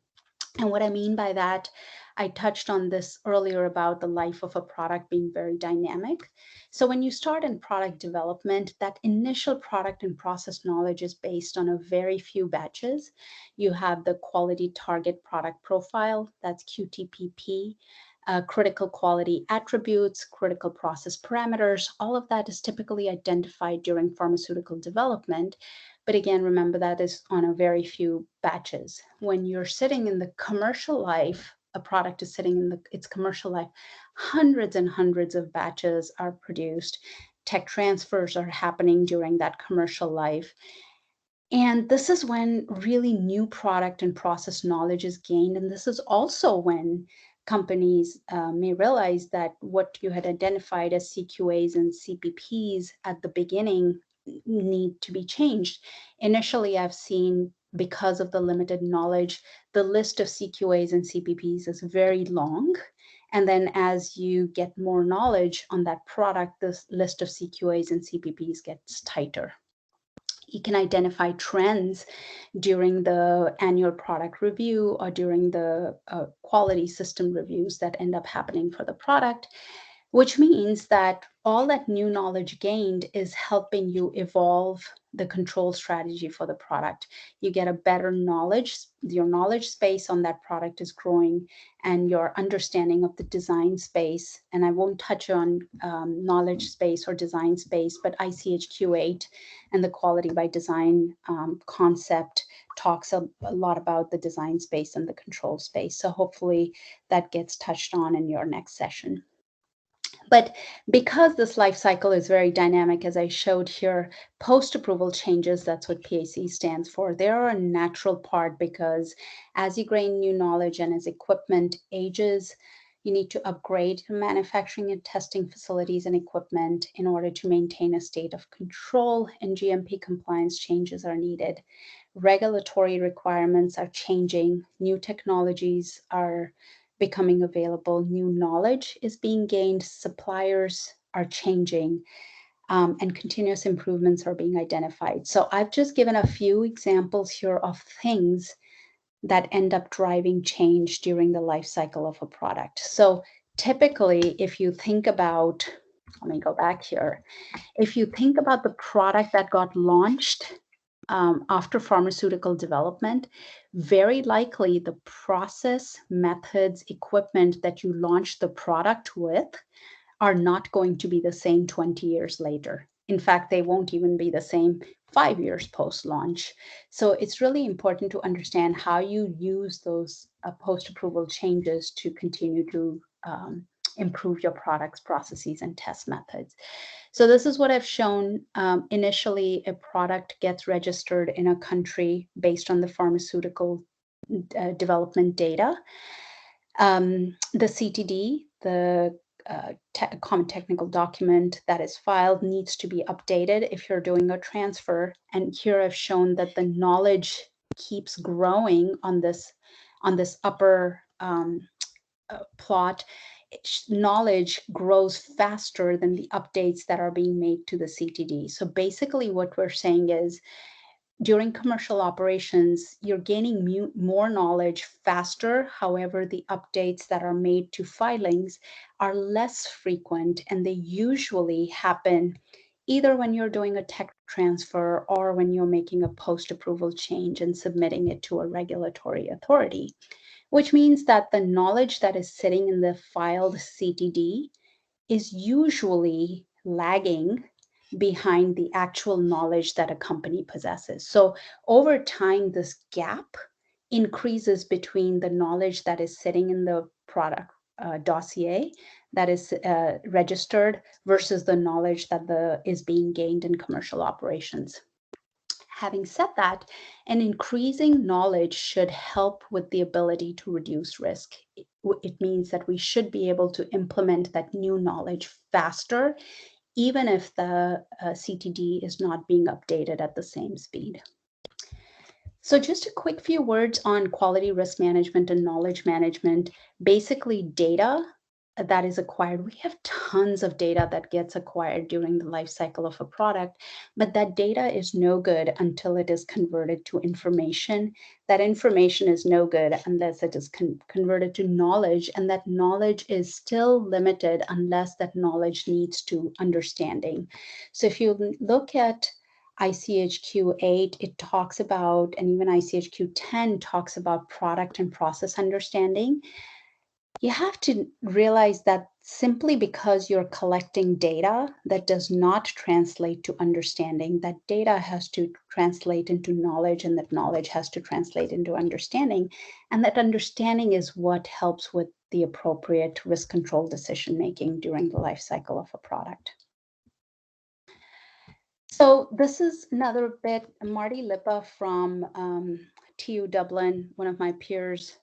And what I mean by that, I touched on this earlier about the life of a product being very dynamic. So when you start in product development, that initial product and process knowledge is based on a very few batches. You have the quality target product profile, that's QTPP, critical quality attributes, critical process parameters. All of that is typically identified during pharmaceutical development. But again, remember that is on a very few batches. When you're sitting in the commercial life, a product is sitting in its commercial life, hundreds and hundreds of batches are produced. Tech transfers are happening during that commercial life. And this is when really new product and process knowledge is gained. And this is also when companies may realize that what you had identified as CQAs and CPPs at the beginning need to be changed. Initially, I've seen, because of the limited knowledge, the list of CQAs and CPPs is very long. And then as you get more knowledge on that product, this list of CQAs and CPPs gets tighter. You can identify trends during the annual product review or during the quality system reviews that end up happening for the product, which means that all that new knowledge gained is helping you evolve the control strategy for the product. You get a better knowledge, your knowledge space on that product is growing, and your understanding of the design space. And I won't touch on knowledge space or design space, but ICHQ8 and the quality by design concept talks a lot about the design space and the control space. So hopefully that gets touched on in your next session. But because this life cycle is very dynamic, as I showed here, post-approval changes, that's what PAC stands for, they are a natural part because as you gain new knowledge and as equipment ages, you need to upgrade manufacturing and testing facilities and equipment in order to maintain a state of control, and GMP compliance changes are needed. Regulatory requirements are changing, new technologies are becoming available, new knowledge is being gained, suppliers are changing, and continuous improvements are being identified. So I've just given a few examples here of things that end up driving change during the life cycle of a product. So typically, if you think about, let me go back here. If you think about the product that got launched after pharmaceutical development, very likely the process, methods, equipment that you launched the product with are not going to be the same 20 years later. In fact, they won't even be the same 5 years post-launch. So it's really important to understand how you use those post-approval changes to continue to improve your products, processes, and test methods. So this is what I've shown. Initially, a product gets registered in a country based on the pharmaceutical development data. The CTD, the common technical document that is filed needs to be updated if you're doing a transfer. And here I've shown that the knowledge keeps growing on this upper plot. Knowledge grows faster than the updates that are being made to the CTD. So basically what we're saying is, during commercial operations, you're gaining more knowledge faster. However, the updates that are made to filings are less frequent, and they usually happen either when you're doing a tech transfer or when you're making a post-approval change and submitting it to a regulatory authority, which means that the knowledge that is sitting in the filed CTD is usually lagging behind the actual knowledge that a company possesses. So over time, this gap increases between the knowledge that is sitting in the product dossier that is registered versus the knowledge that is being gained in commercial operations. Having said that, an increasing knowledge should help with the ability to reduce risk. It means that we should be able to implement that new knowledge faster, even if the CTD is not being updated at the same speed. So just a quick few words on quality risk management and knowledge management. Basically, data that is acquired. We have tons of data that gets acquired during the life cycle of a product, but that data is no good until it is converted to information. That information is no good unless it is converted to knowledge, and that knowledge is still limited unless that knowledge leads to understanding. So if you look at ICHQ 8, it talks about, and even ICHQ 10 talks about product and process understanding. You have to realize that simply because you're collecting data, that does not translate to understanding. That data has to translate into knowledge, and that knowledge has to translate into understanding. And that understanding is what helps with the appropriate risk control decision making during the life cycle of a product. So this is another bit. Marty Lippa from TU Dublin, one of my peers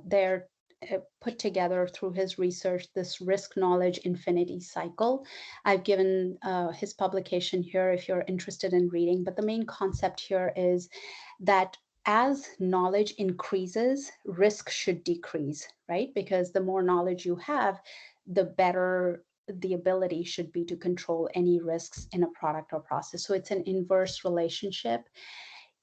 there, put together through his research this risk knowledge infinity cycle. I've given his publication here if you're interested in reading, but the main concept here is that as knowledge increases, risk should decrease, right? Because the more knowledge you have, the better the ability should be to control any risks in a product or process. So it's an inverse relationship.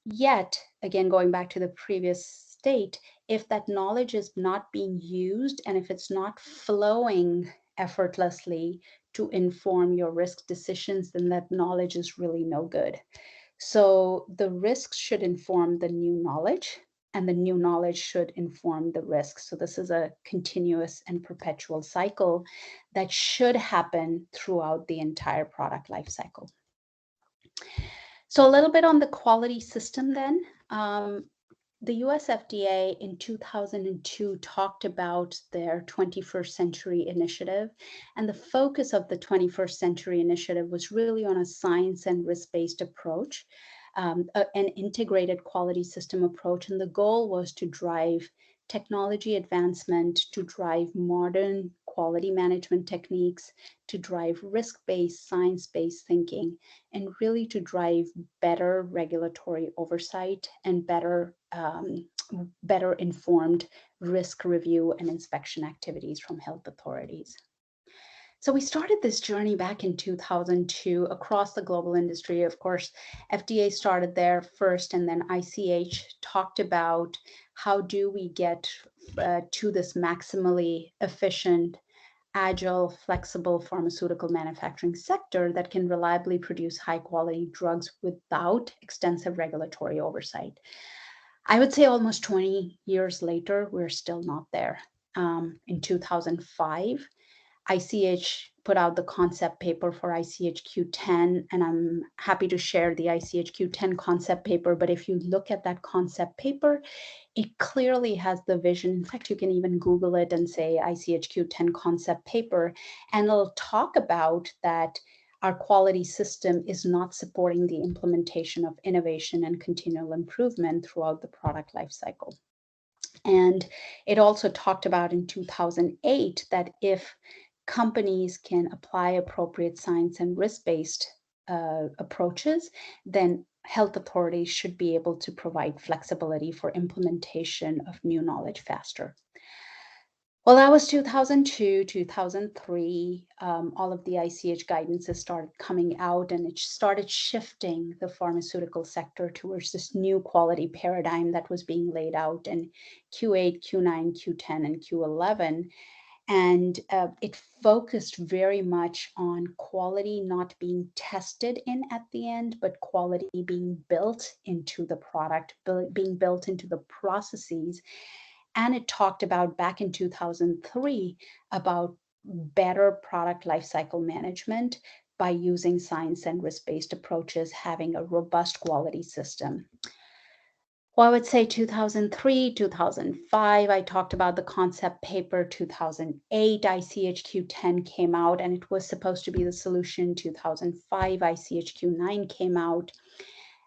Yet, again, going back to the previous state, if that knowledge is not being used and if it's not flowing effortlessly to inform your risk decisions, then that knowledge is really no good. So the risks should inform the new knowledge, and the new knowledge should inform the risks. So this is a continuous and perpetual cycle that should happen throughout the entire product life cycle. So a little bit on the quality system then. The US FDA in 2002 talked about their 21st Century Initiative, and the focus of the 21st Century Initiative was really on a science and risk-based approach, an integrated quality system approach, and the goal was to drive technology advancement, to drive modern quality management techniques, to drive risk-based, science-based thinking, and really to drive better regulatory oversight and better informed risk review and inspection activities from health authorities. So we started this journey back in 2002 across the global industry. Of course, FDA started there first, and then ICH talked about how do we get to this maximally efficient, agile, flexible pharmaceutical manufacturing sector that can reliably produce high quality drugs without extensive regulatory oversight. I would say almost 20 years later, we're still not there. In 2005, ICH put out the concept paper for ICHQ10, and I'm happy to share the ICHQ10 concept paper. But if you look at that concept paper, it clearly has the vision. In fact, you can even Google it and say ICHQ10 concept paper, and it'll talk about that our quality system is not supporting the implementation of innovation and continual improvement throughout the product life cycle. And it also talked about in 2008 that if companies can apply appropriate science and risk-based approaches, then health authorities should be able to provide flexibility for implementation of new knowledge faster. Well, that was 2002, 2003. All of the ICH guidances started coming out, and it started shifting the pharmaceutical sector towards this new quality paradigm that was being laid out in Q8, Q9, Q10, and Q11. And it focused very much on quality not being tested in at the end, but quality being built into the product, being built into the processes. And it talked about back in 2003 about better product lifecycle management by using science and risk-based approaches, having a robust quality system. Well, I would say 2003, 2005, I talked about the concept paper. 2008, ICHQ10 came out, and it was supposed to be the solution. 2005, ICHQ9 came out.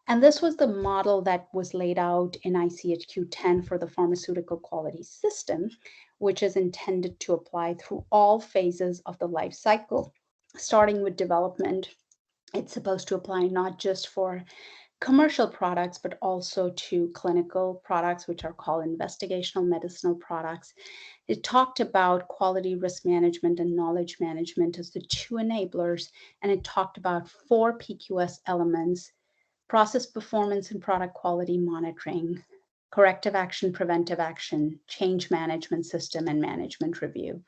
And this was the model that was laid out in ICHQ10 for the pharmaceutical quality system, which is intended to apply through all phases of the life cycle, starting with development. It's supposed to apply not just for commercial products, but also to clinical products, which are called investigational medicinal products. It talked about quality risk management and knowledge management as the two enablers, and it talked about 4 PQS elements: process performance and product quality monitoring, corrective action, preventive action, change management system, and management review.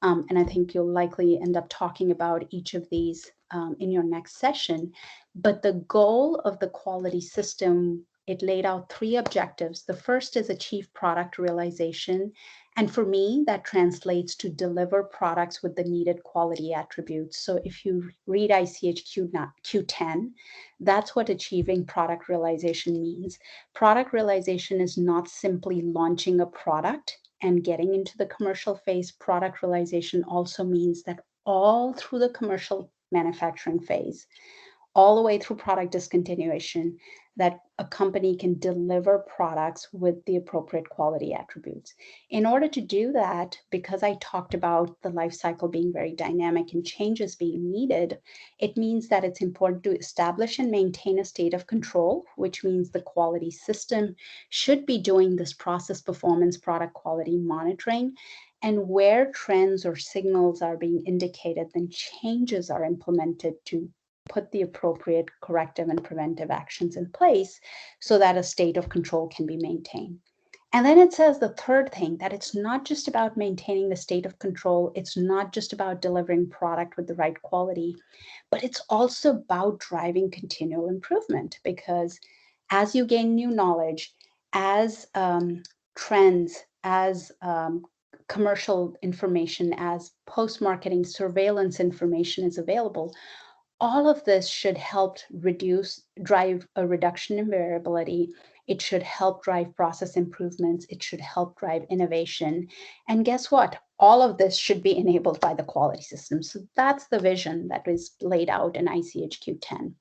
And I think you'll likely end up talking about each of these in your next session. But the goal of the quality system, it laid out 3 objectives. The first is achieve product realization. And for me, that translates to deliver products with the needed quality attributes. So if you read ICHQ10, that's what achieving product realization means. Product realization is not simply launching a product and getting into the commercial phase. Product realization also means that all through the commercial manufacturing phase, all the way through product discontinuation, that a company can deliver products with the appropriate quality attributes. In order to do that, because I talked about the life cycle being very dynamic and changes being needed, it means that it's important to establish and maintain a state of control, which means the quality system should be doing this process performance product quality monitoring. And where trends or signals are being indicated, then changes are implemented to put the appropriate corrective and preventive actions in place so that a state of control can be maintained. And then it says the third thing, that it's not just about maintaining the state of control. It's not just about delivering product with the right quality, but it's also about driving continual improvement, because as you gain new knowledge, as trends, as commercial information, as post-marketing surveillance information is available, all of this should help drive a reduction in variability. It should help drive process improvements. It should help drive innovation. And guess what? All of this should be enabled by the quality system. So that's the vision that is laid out in ICHQ10.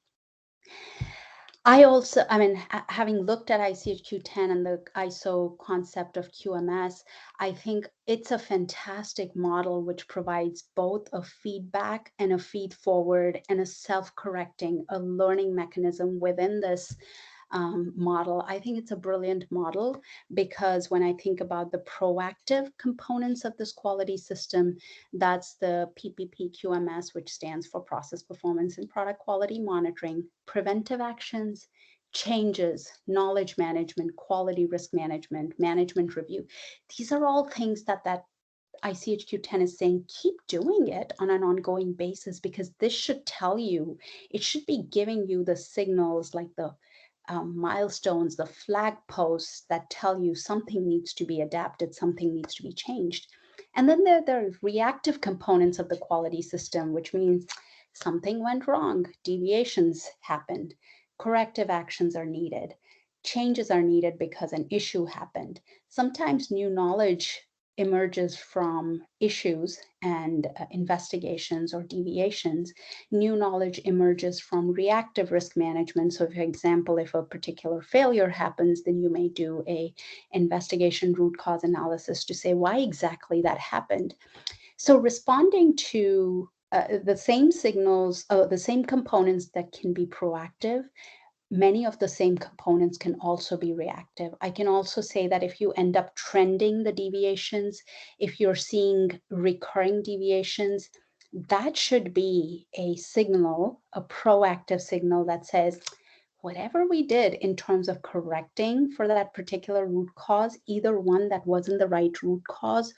Having looked at ICHQ10 and the ISO concept of QMS, I think it's a fantastic model which provides both a feedback and a feed forward and a self-correcting, a learning mechanism within this model. I think it's a brilliant model, because when I think about the proactive components of this quality system, that's the PPP QMS, which stands for process performance and product quality monitoring, preventive actions, changes, knowledge management, quality risk management, management review. These are all things that ICHQ10 is saying, keep doing it on an ongoing basis, because this should tell you, it should be giving you the signals, like the milestones, the flag posts that tell you something needs to be adapted, something needs to be changed. And then there are reactive components of the quality system, which means something went wrong, deviations happened, corrective actions are needed, changes are needed because an issue happened. Sometimes new knowledge emerges from issues and investigations or deviations. New knowledge emerges from reactive risk management. So, for example, if a particular failure happens, then you may do a investigation root cause analysis to say why exactly that happened. So responding to the same signals, the same components that can be proactive, many of the same components can also be reactive. I can also say that if you end up trending the deviations, if you're seeing recurring deviations, that should be a signal, a proactive signal that says, whatever we did in terms of correcting for that particular root cause, either one, that wasn't the right root cause,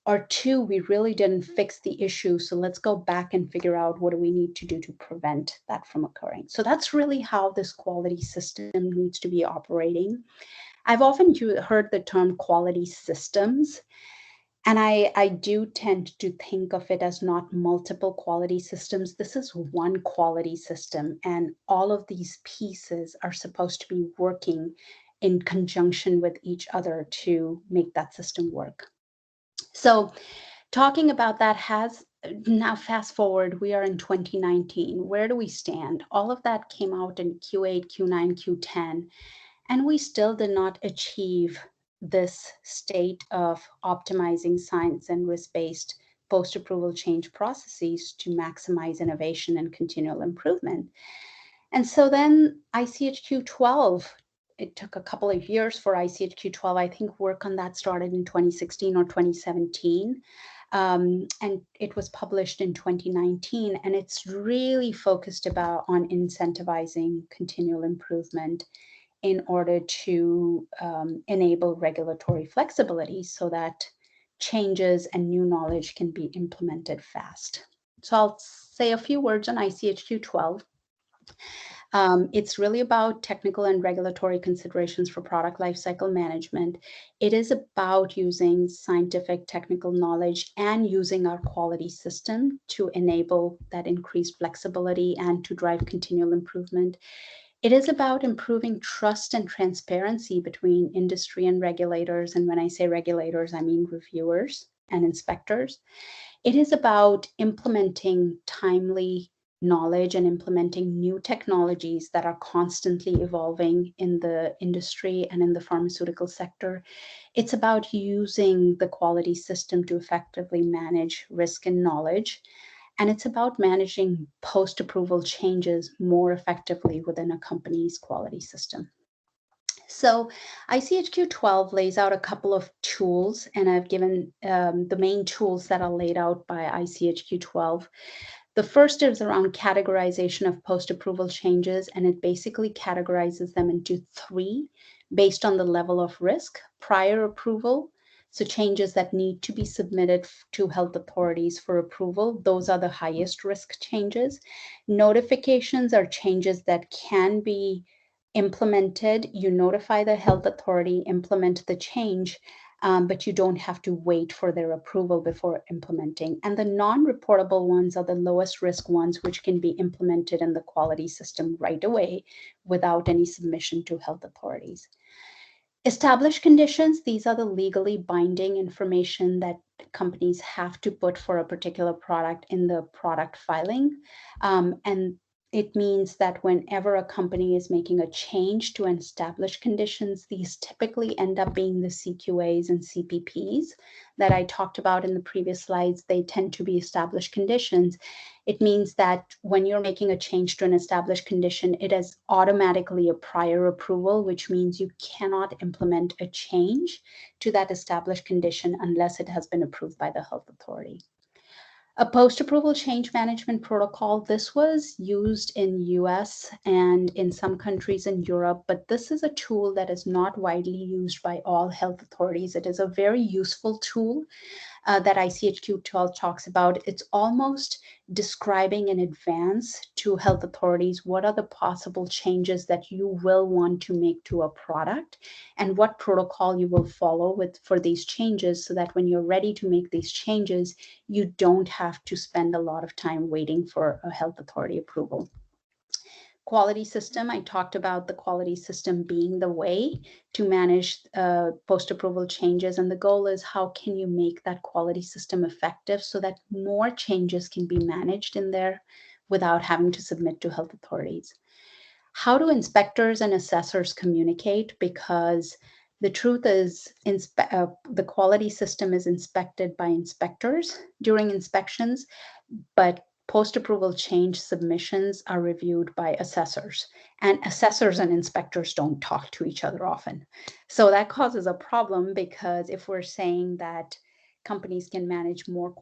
or two, we really didn't fix the issue. So let's go back and figure out what do we need to do to prevent that from occurring. So that's really how this quality system needs to be operating. I've often heard the term quality systems, and I do tend to think of it as not multiple quality systems. This is one quality system, and all of these pieces are supposed to be working in conjunction with each other to make that system work. So talking about that has now fast forward, we are in 2019. Where do we stand? All of that came out in Q8, Q9, Q10, and we still did not achieve this state of optimizing science and risk-based post-approval change processes to maximize innovation and continual improvement. And so then ICHQ 12, it took a couple of years for ICHQ 12. I think work on that started in 2016 or 2017. And it was published in 2019, and it's really focused on incentivizing continual improvement in order to enable regulatory flexibility so that changes and new knowledge can be implemented fast. So I'll say a few words on ICHQ 12. It's really about technical and regulatory considerations for product lifecycle management. It is about using scientific technical knowledge and using our quality system to enable that increased flexibility and to drive continual improvement. It is about improving trust and transparency between industry and regulators. And when I say regulators, I mean reviewers and inspectors. It is about implementing timely knowledge and implementing new technologies that are constantly evolving in the industry and in the pharmaceutical sector. It's about using the quality system to effectively manage risk and knowledge. And it's about managing post-approval changes more effectively within a company's quality system. So ICHQ 12 lays out a couple of tools, and I've given the main tools that are laid out by ICHQ 12. The first is around categorization of post-approval changes, and it basically categorizes them into three based on the level of risk: prior approval, so changes that need to be submitted to health authorities for approval. Those are the highest risk changes. Notifications are changes that can be implemented. You notify the health authority, implement the change, but you don't have to wait for their approval before implementing. And the non-reportable ones are the lowest risk ones, which can be implemented in the quality system right away without any submission to health authorities. Established conditions, these are the legally binding information that companies have to put for a particular product in the product filing. And it means that whenever a company is making a change to an established conditions, these typically end up being the CQAs and CPPs that I talked about in the previous slides. They tend to be established conditions. It means that when you're making a change to an established condition, it is automatically a prior approval, which means you cannot implement a change to that established condition unless it has been approved by the health authority. A post-approval change management protocol, this was used in US and in some countries in Europe, but this is a tool that is not widely used by all health authorities. It is a very useful tool that ICHQ 12 talks about. It's almost describing in advance to health authorities what are the possible changes that you will want to make to a product and what protocol you will follow for these changes, so that when you're ready to make these changes, you don't have to spend a lot of time waiting for a health authority approval. Quality system, I talked about the quality system being the way to manage post-approval changes. And the goal is, how can you make that quality system effective so that more changes can be managed in there without having to submit to health authorities? How do inspectors and assessors communicate? Because The truth is, the quality system is inspected by inspectors during inspections, but post-approval change submissions are reviewed by assessors. And assessors and inspectors don't talk to each other often. So that causes a problem, because if we're saying that companies can manage more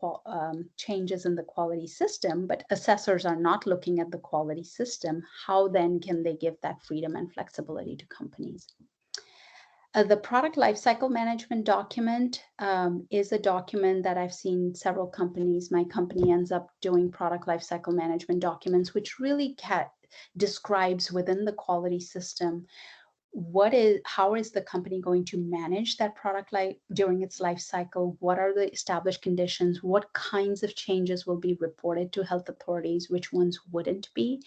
changes in the quality system, but assessors are not looking at the quality system, how then can they give that freedom and flexibility to companies? The product lifecycle management document is a document that I've seen several companies. My company ends up doing product lifecycle management documents, which really describes within the quality system how is the company going to manage that product during its life cycle? What are the established conditions? What kinds of changes will be reported to health authorities? Which ones wouldn't be?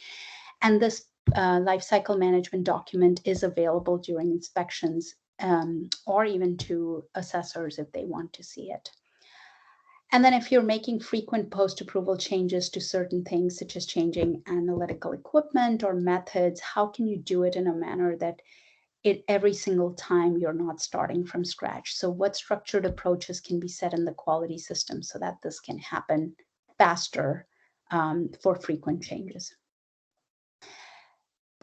And this life cycle management document is available during inspections, or even to assessors if they want to see it. And then if you're making frequent post-approval changes to certain things, such as changing analytical equipment or methods, how can you do it in a manner that every single time you're not starting from scratch? So what structured approaches can be set in the quality system so that this can happen faster for frequent changes?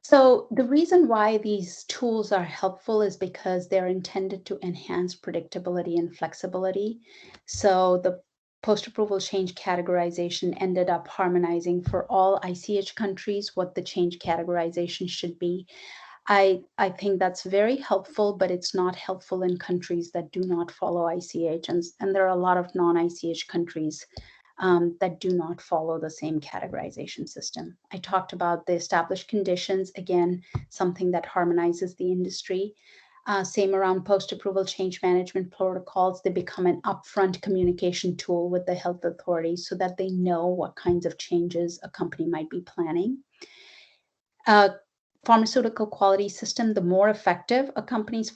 So the reason why these tools are helpful is because they're intended to enhance predictability and flexibility. So the post-approval change categorization ended up harmonizing for all ICH countries what the change categorization should be. I think that's very helpful, but it's not helpful in countries that do not follow ICH. And there are a lot of non-ICH countries that do not follow the same categorization system. I talked about the established conditions, again, something that harmonizes the industry. Same around post-approval change management protocols. They become an upfront communication tool with the health authorities so that they know what kinds of changes a company might be planning. Pharmaceutical quality system, the more effective a company's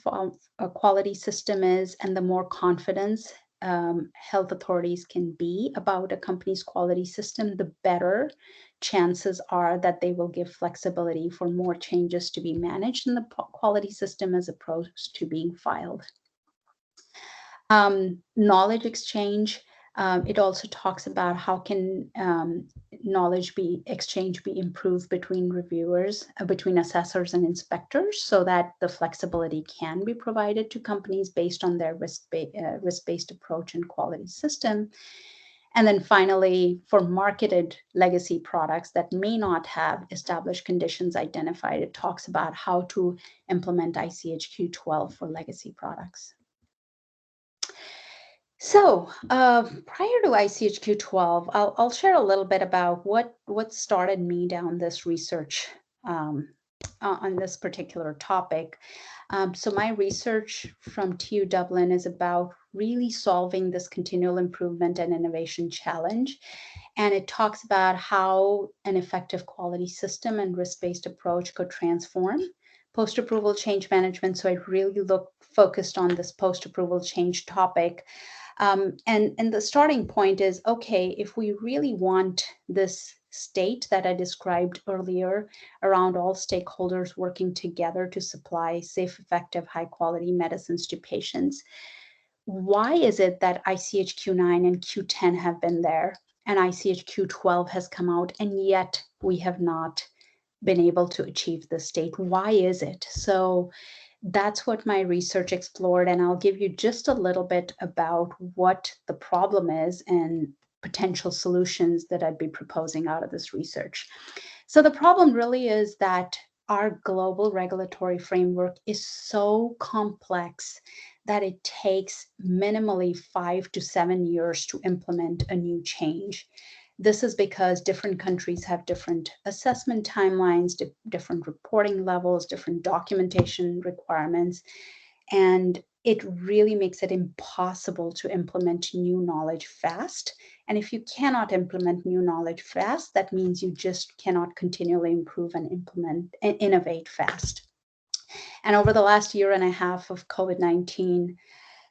quality system is, and the more confidence health authorities can be about a company's quality system, the better chances are that they will give flexibility for more changes to be managed in the quality system as opposed to being filed. Knowledge exchange. It also talks about how can knowledge exchange be improved between reviewers, between assessors and inspectors, so that the flexibility can be provided to companies based on their risk-based approach and quality system. And then finally, for marketed legacy products that may not have established conditions identified, it talks about how to implement ICHQ 12 for legacy products. So prior to ICHQ 12, I'll share a little bit about what started me down this research on this particular topic. So my research from TU Dublin is about really solving this continual improvement and innovation challenge. And it talks about how an effective quality system and risk-based approach could transform post-approval change management. So I really focused on this post-approval change topic. And the starting point is, okay, if we really want this state that I described earlier around all stakeholders working together to supply safe, effective, high quality medicines to patients, why is it that ICH-Q9 and Q10 have been there and ICH-Q12 has come out, and yet we have not been able to achieve this state? Why is it? So that's what my research explored, and I'll give you just a little bit about what the problem is and potential solutions that I'd be proposing out of this research. So the problem really is that our global regulatory framework is so complex that it takes minimally 5 to 7 years to implement a new change. This is because different countries have different assessment timelines, different reporting levels, different documentation requirements, and it really makes it impossible to implement new knowledge fast. And if you cannot implement new knowledge fast, that means you just cannot continually improve and implement and innovate fast. And over the last year and a half of COVID-19,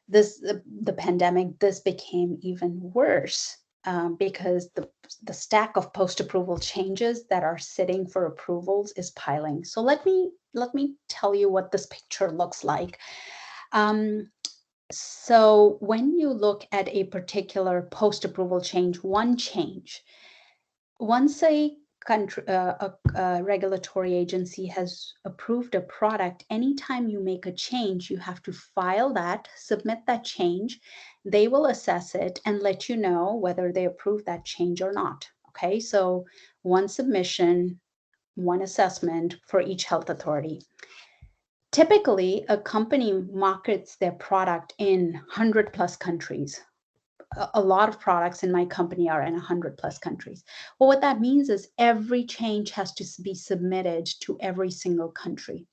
the pandemic, this became even worse. Because the stack of post-approval changes that are sitting for approvals is piling. So let me tell you what this picture looks like. So when you look at a particular post-approval change, once a country, a regulatory agency has approved a product, anytime you make a change, you have to file that, submit that change. They will assess it and let you know whether they approve that change or not. Okay, so one submission, one assessment for each health authority. Typically, a company markets their product in 100 plus countries. A lot of products in my company are in 100 plus countries. Well, what that means is every change has to be submitted to every single country.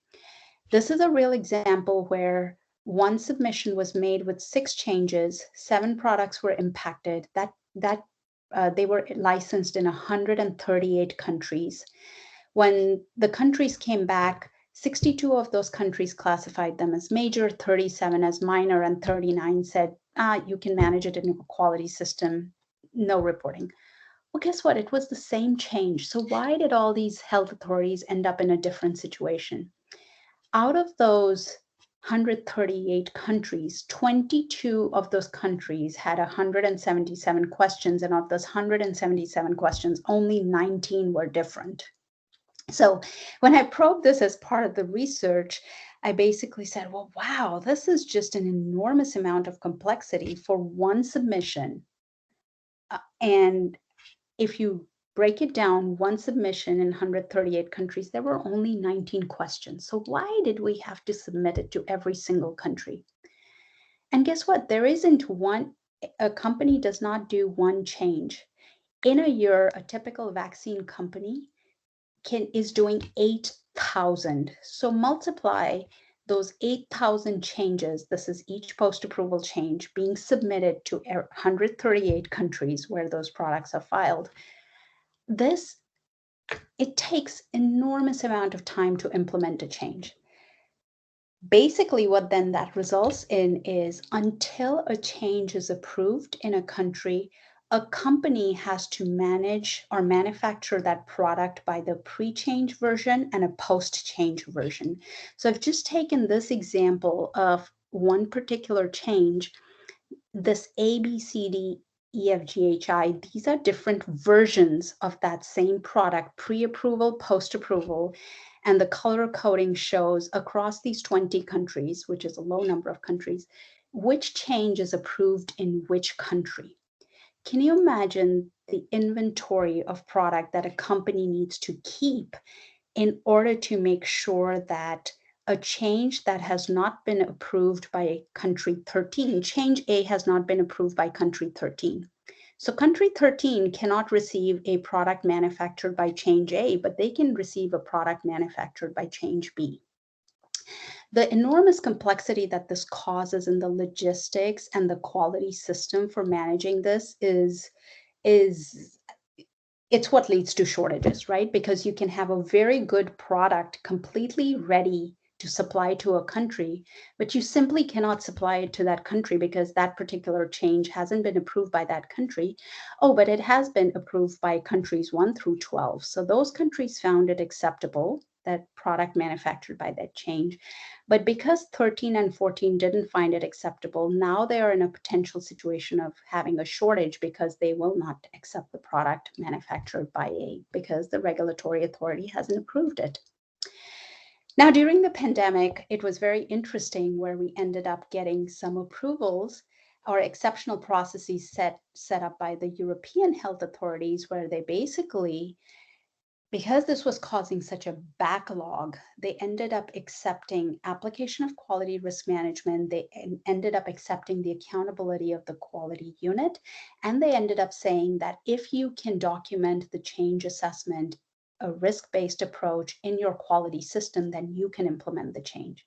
This is a real example where one submission was made with 6 changes, 7 products were impacted. They were licensed in 138 countries. When the countries came back, 62 of those countries classified them as major, 37 as minor, and 39 said, you can manage it in a quality system, no reporting. Well, guess what? It was the same change. So why did all these health authorities end up in a different situation? Out of those 138 countries, 22 of those countries had 177 questions, and of those 177 questions, only 19 were different. So when I probed this as part of the research, I basically said, well, wow, this is just an enormous amount of complexity for one submission. And if you break it down, one submission in 138 countries, there were only 19 questions. So why did we have to submit it to every single country? And guess what? A company does not do one change. In a year, a typical vaccine company is doing 8,000. So multiply those 8,000 changes. This is each post-approval change being submitted to 138 countries where those products are filed. It takes enormous amount of time to implement a change. Basically, what then that results in is until a change is approved in a country, a company has to manage or manufacture that product by the pre-change version and a post-change version. So I've just taken this example of one particular change, this A, B, C, D, E, F, G, H, I. These are different versions of that same product, pre-approval, post-approval, and the color coding shows across these 20 countries, which is a low number of countries, which change is approved in which country. Can you imagine the inventory of product that a company needs to keep in order to make sure that a change that has not been approved by country 13, change A has not been approved by country 13. So country 13 cannot receive a product manufactured by change A, but they can receive a product manufactured by change B. The enormous complexity that this causes in the logistics and the quality system for managing this is it's what leads to shortages, right? Because you can have a very good product completely ready to supply to a country, but you simply cannot supply it to that country because that particular change hasn't been approved by that country. Oh, but it has been approved by countries 1 through 12. So those countries found it acceptable, that product manufactured by that change. But because 13 and 14 didn't find it acceptable, now they are in a potential situation of having a shortage because they will not accept the product manufactured by A because the regulatory authority hasn't approved it. Now, during the pandemic, it was very interesting where we ended up getting some approvals or exceptional processes set up by the European health authorities where they basically, because this was causing such a backlog, they ended up accepting application of quality risk management. They ended up accepting the accountability of the quality unit. And they ended up saying that if you can document the change assessment, a risk-based approach in your quality system, then you can implement the change.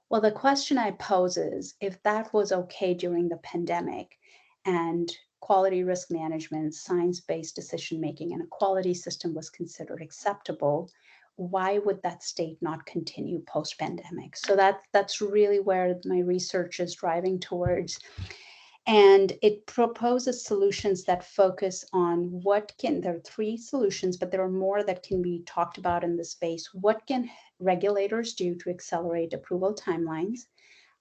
Well, the question I pose is, if that was okay during the pandemic and quality risk management, science-based decision-making, and a quality system was considered acceptable, why would that state not continue post-pandemic? So that's really where my research is driving towards. And it proposes solutions that focus on there are 3 solutions, but there are more that can be talked about in this space. What can regulators do to accelerate approval timelines?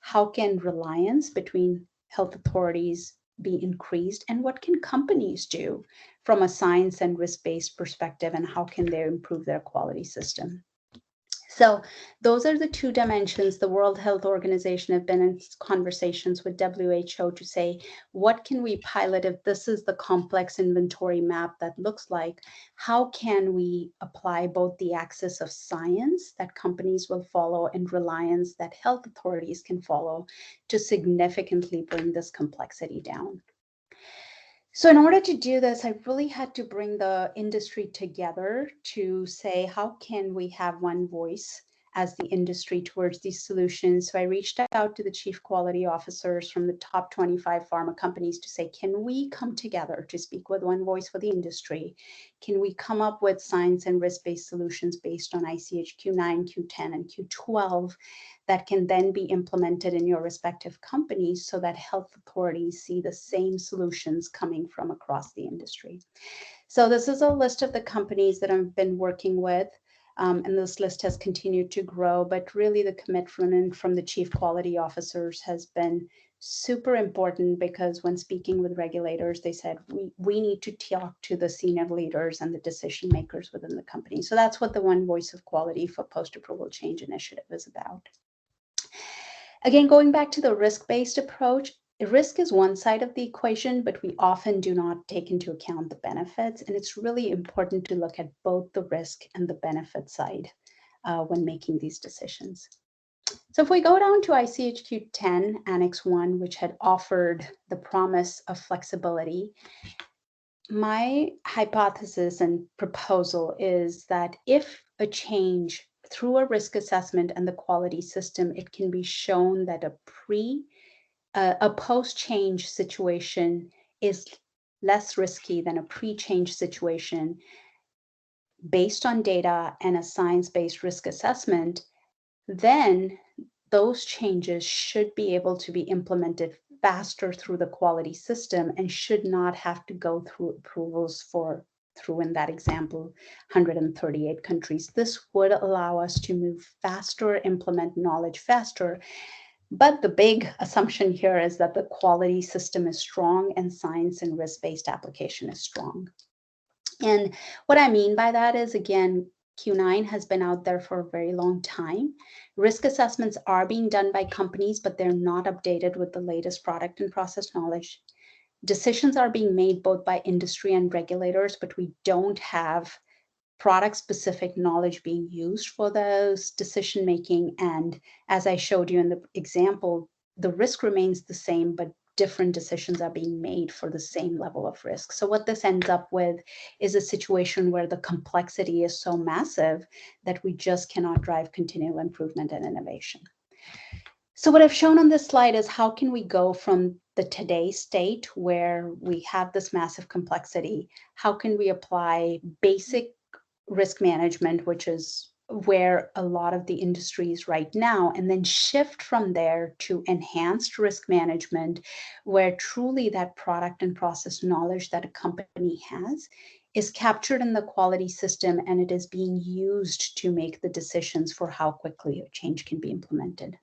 How can reliance between health authorities be increased? And what can companies do from a science and risk-based perspective? And how can they improve their quality system? So those are the two dimensions. The World Health Organization have been in conversations with WHO to say, what can we pilot if this is the complex inventory map that looks like? How can we apply both the axis of science that companies will follow and reliance that health authorities can follow to significantly bring this complexity down? So in order to do this, I really had to bring the industry together to say, how can we have one voice as the industry towards these solutions? So I reached out to the chief quality officers from the top 25 pharma companies to say, can we come together to speak with one voice for the industry? Can we come up with science and risk-based solutions based on ICH Q9, Q10, and Q12 that can then be implemented in your respective companies so that health authorities see the same solutions coming from across the industry? So this is a list of the companies that I've been working with. And this list has continued to grow, but really the commitment from the chief quality officers has been super important, because when speaking with regulators, they said, we need to talk to the senior leaders and the decision makers within the company. So that's what the One Voice of Quality for Post-Approval Change initiative is about. Again, going back to the risk-based approach, risk is one side of the equation, but we often do not take into account the benefits. And it's really important to look at both the risk and the benefit side when making these decisions. So if we go down to ICHQ 10 Annex 1, which had offered the promise of flexibility, my hypothesis and proposal is that if a change through a risk assessment and the quality system, it can be shown that a post-change situation is less risky than a pre-change situation based on data and a science-based risk assessment, then those changes should be able to be implemented faster through the quality system and should not have to go through approvals through, in that example, 138 countries. This would allow us to move faster, implement knowledge faster. But the big assumption here is that the quality system is strong and science and risk-based application is strong. And what I mean by that is, again, Q9 has been out there for a very long time. Risk assessments are being done by companies, but they're not updated with the latest product and process knowledge. Decisions are being made both by industry and regulators, but we don't have product-specific knowledge being used for those decision-making. And as I showed you in the example, the risk remains the same, but different decisions are being made for the same level of risk. So what this ends up with is a situation where the complexity is so massive that we just cannot drive continual improvement and innovation. So what I've shown on this slide is how can we go from the today state where we have this massive complexity, how can we apply basic risk management, which is where a lot of the industry is right now, and then shift from there to enhanced risk management, where truly that product and process knowledge that a company has is captured in the quality system and it is being used to make the decisions for how quickly a change can be implemented.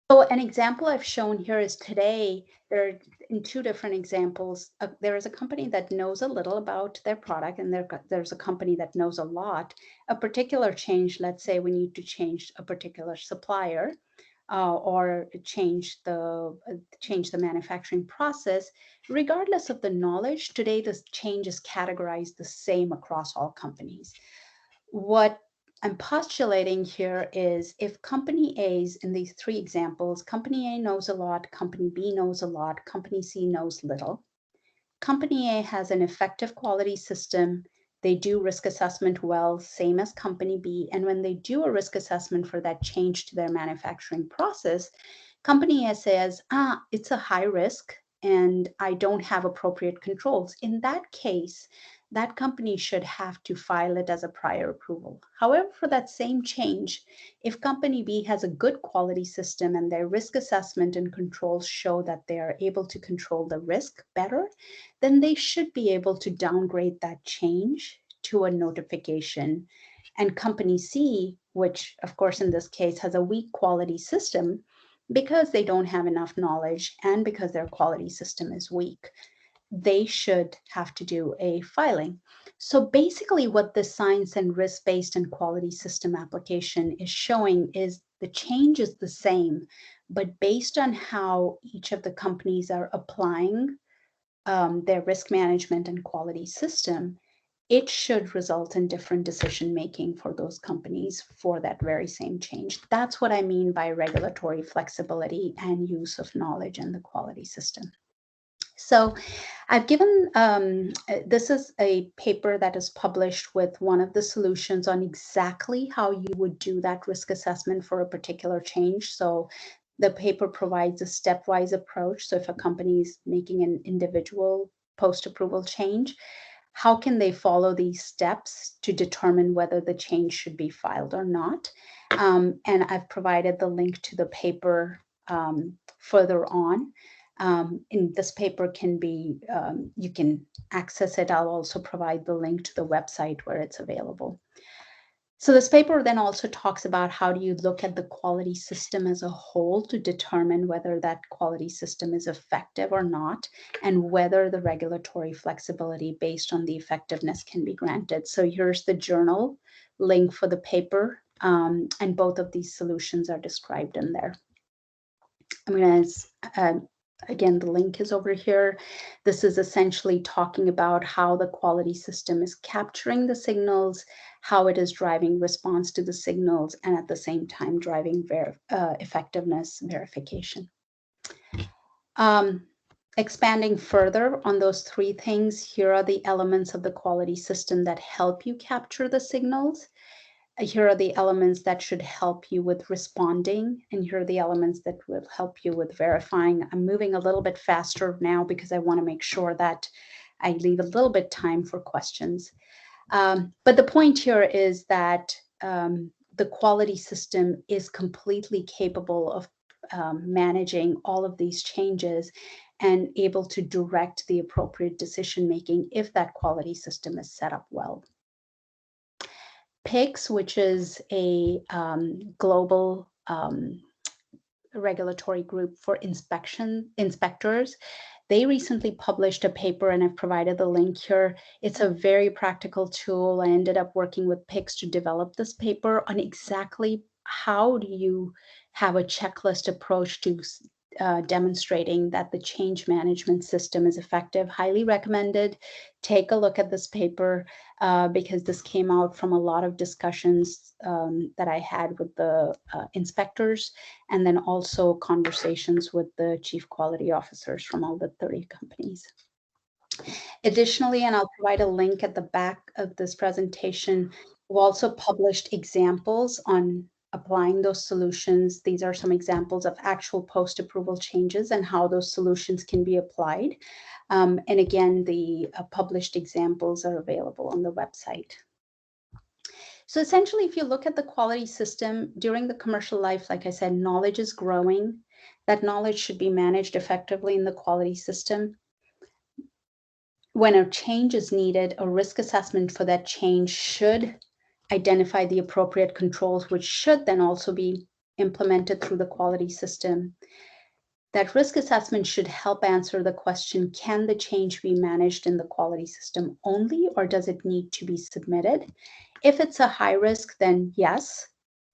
So an example I've shown here is today, there are in two different examples. There is a company that knows a little about their product, and there's a company that knows a lot. A particular change, let's say we need to change a particular supplier or change the manufacturing process. Regardless of the knowledge, today this change is categorized the same across all companies. What I'm postulating here is if company A's in these three examples, company A knows a lot, company B knows a lot, company C knows little. Company A has an effective quality system. They do risk assessment well, same as company B. And when they do a risk assessment for that change to their manufacturing process, company A says, it's a high risk and I don't have appropriate controls. In that case, that company should have to file it as a prior approval. However, for that same change, if company B has a good quality system and their risk assessment and controls show that they are able to control the risk better, then they should be able to downgrade that change to a notification. And company C, which of course in this case has a weak quality system, because they don't have enough knowledge and because their quality system is weak, they should have to do a filing. So basically what the science and risk-based and quality system application is showing is the change is the same, but based on how each of the companies are applying their risk management and quality system, it should result in different decision making for those companies for that very same change. That's what I mean by regulatory flexibility and use of knowledge in the quality system. So I've given, this is a paper that is published with one of the solutions on exactly how you would do that risk assessment for a particular change. So the paper provides a stepwise approach. So if a company is making an individual post-approval change, how can they follow these steps to determine whether the change should be filed or not? And I've provided the link to the paper further on. In this paper can be, you can access it. I'll also provide the link to the website where it's available. So this paper then also talks about how do you look at the quality system as a whole to determine whether that quality system is effective or not, and whether the regulatory flexibility based on the effectiveness can be granted. So here's the journal link for the paper, and both of these solutions are described in there. I'm going to again, the link is over here. This is essentially talking about how the quality system is capturing the signals, how it is driving response to the signals, and at the same time driving effectiveness verification. Expanding further on those three things, here are the elements of the quality system that help you capture the signals. Here are the elements that should help you with responding, and here are the elements that will help you with verifying. I'm moving a little bit faster now because I want to make sure that I leave a little bit time for questions. But the point here is that the quality system is completely capable of managing all of these changes and able to direct the appropriate decision making if that quality system is set up well. PICS, which is a global regulatory group for inspectors, they recently published a paper, and I've provided the link here. It's a very practical tool. I ended up working with PICS to develop this paper on exactly how do you have a checklist approach to demonstrating that the change management system is effective. Highly recommended. Take a look at this paper because this came out from a lot of discussions that I had with the inspectors, and then also conversations with the chief quality officers from all the 30 companies. Additionally, and I'll provide a link at the back of this presentation, we've also published examples on applying those solutions. These are some examples of actual post-approval changes and how those solutions can be applied. And again, the published examples are available on the website. So essentially, if you look at the quality system during the commercial life, like I said, knowledge is growing. That knowledge should be managed effectively in the quality system. When a change is needed, a risk assessment for that change should identify the appropriate controls, which should then also be implemented through the quality system. That risk assessment should help answer the question, can the change be managed in the quality system only, or does it need to be submitted? If it's a high risk, then yes,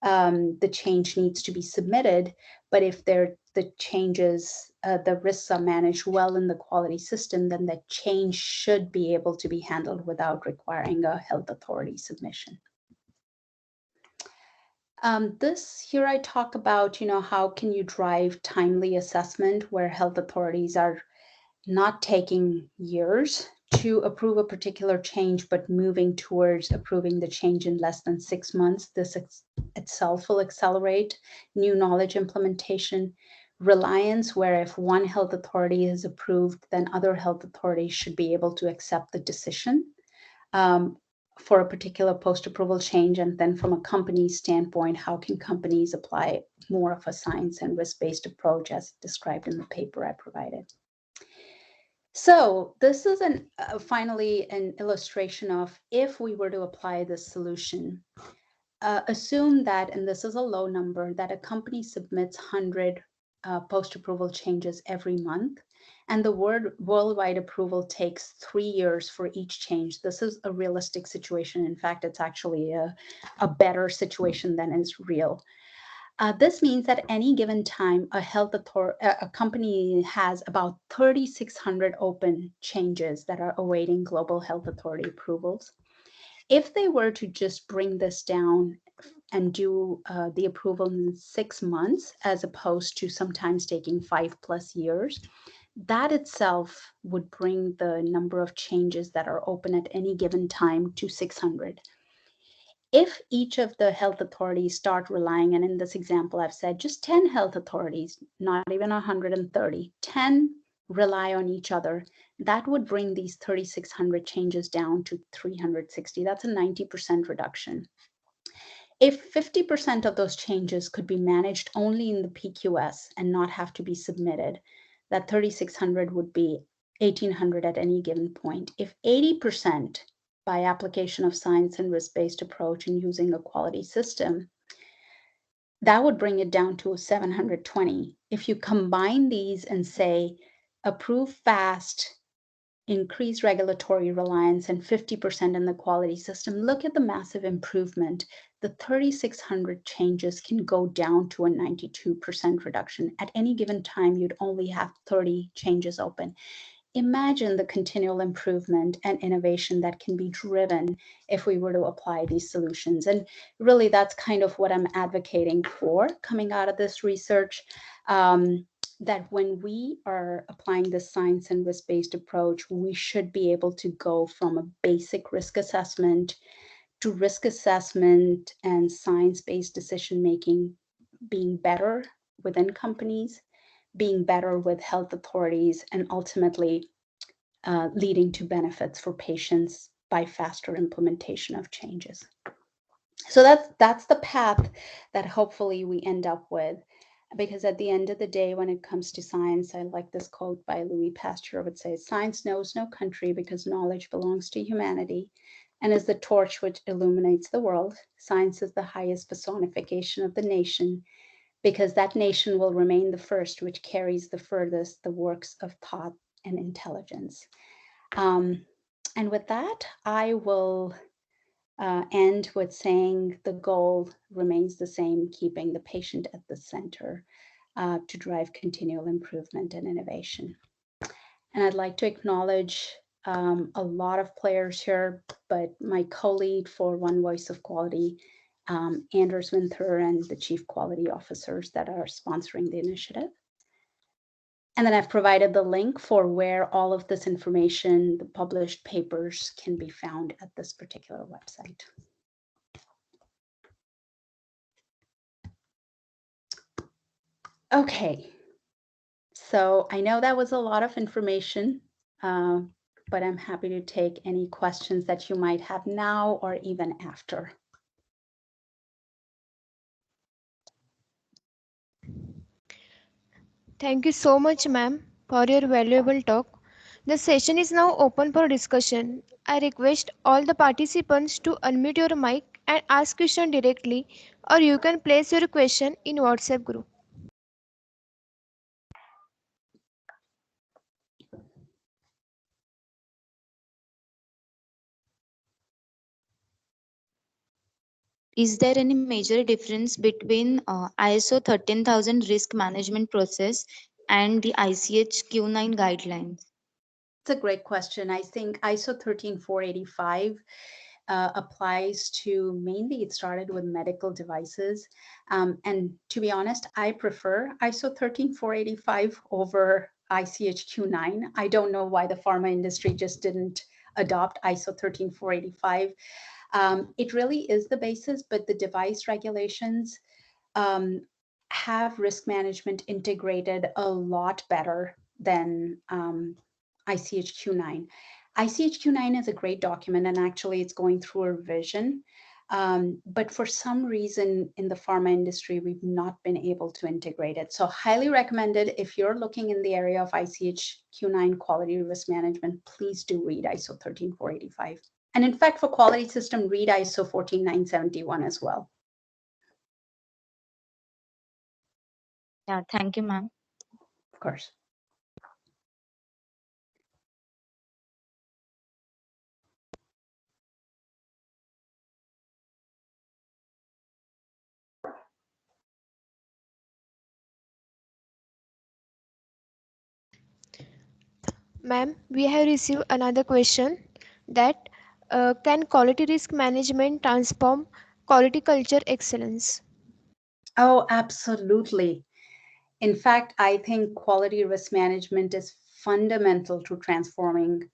the change needs to be submitted. But if the changes, the risks are managed well in the quality system, then the change should be able to be handled without requiring a health authority submission. This here I talk about, how can you drive timely assessment where health authorities are not taking years to approve a particular change, but moving towards approving the change in less than 6 months. This itself will accelerate new knowledge implementation. Reliance, where if one health authority is approved, then other health authorities should be able to accept the decision. For a particular post-approval change, and then from a company standpoint, how can companies apply more of a science and risk-based approach as described in the paper I provided. So this is finally an illustration of if we were to apply this solution. Assume that, and this is a low number, that a company submits 100 post-approval changes every month. And the worldwide approval takes 3 years for each change. This is a realistic situation. In fact, it's actually a better situation than is real. This means at any given time, a company has about 3,600 open changes that are awaiting global health authority approvals. If they were to just bring this down and do the approval in 6 months, as opposed to sometimes taking 5+ years, that itself would bring the number of changes that are open at any given time to 600. If each of the health authorities start relying, and in this example, I've said just 10 health authorities, not even 130, 10 rely on each other, that would bring these 3,600 changes down to 360. That's a 90% reduction. If 50% of those changes could be managed only in the PQS and not have to be submitted, that 3,600 would be 1,800 at any given point. If 80% by application of science and risk-based approach and using a quality system, that would bring it down to 720. If you combine these and say, approve fast, increase regulatory reliance, and 50% in the quality system, look at the massive improvement. The 3,600 changes can go down to a 92% reduction. At any given time, you'd only have 30 changes open. Imagine the continual improvement and innovation that can be driven if we were to apply these solutions. And really, that's kind of what I'm advocating for coming out of this research. That when we are applying the science and risk-based approach, we should be able to go from a basic risk assessment to risk assessment and science-based decision-making being better within companies, being better with health authorities, and ultimately leading to benefits for patients by faster implementation of changes. So that's the path that hopefully we end up with. Because at the end of the day, when it comes to science, I like this quote by Louis Pasteur, would say, science knows no country because knowledge belongs to humanity and is the torch which illuminates the world. Science is the highest personification of the nation because that nation will remain the first which carries the furthest the works of thought and intelligence. And with that, I will end with saying the goal remains the same, keeping the patient at the center to drive continual improvement and innovation. And I'd like to acknowledge a lot of players here, but my co-lead for One Voice of Quality, Anders Winther, and the Chief Quality Officers that are sponsoring the initiative. And then I've provided the link for where all of this information, the published papers, can be found at this particular website. Okay, so I know that was a lot of information, but I'm happy to take any questions that you might have now or even after. Thank you so much, ma'am, for your valuable talk. The session is now open for discussion. I request all the participants to unmute your mic and ask question directly, or you can place your question in WhatsApp group. Is there any major difference between ISO 13000 risk management process and the ICH Q9 guidelines? It's a great question. I think ISO 13485 applies to mainly, it started with medical devices. And to be honest, I prefer ISO 13485 over ICH Q9. I don't know why the pharma industry just didn't adopt ISO 13485. It really is the basis, but the device regulations have risk management integrated a lot better than ICH Q9. ICH Q9 is a great document, and actually it's going through a revision. But for some reason in the pharma industry, we've not been able to integrate it. So highly recommended if you're looking in the area of ICH Q9 quality risk management, please do read ISO 13485. And in fact, for quality system, read ISO 14971 as well. Yeah, thank you, ma'am. Of course. Ma'am, we have received another question that can quality risk management transform quality culture excellence? Oh, absolutely. In fact, I think quality risk management is fundamental to transforming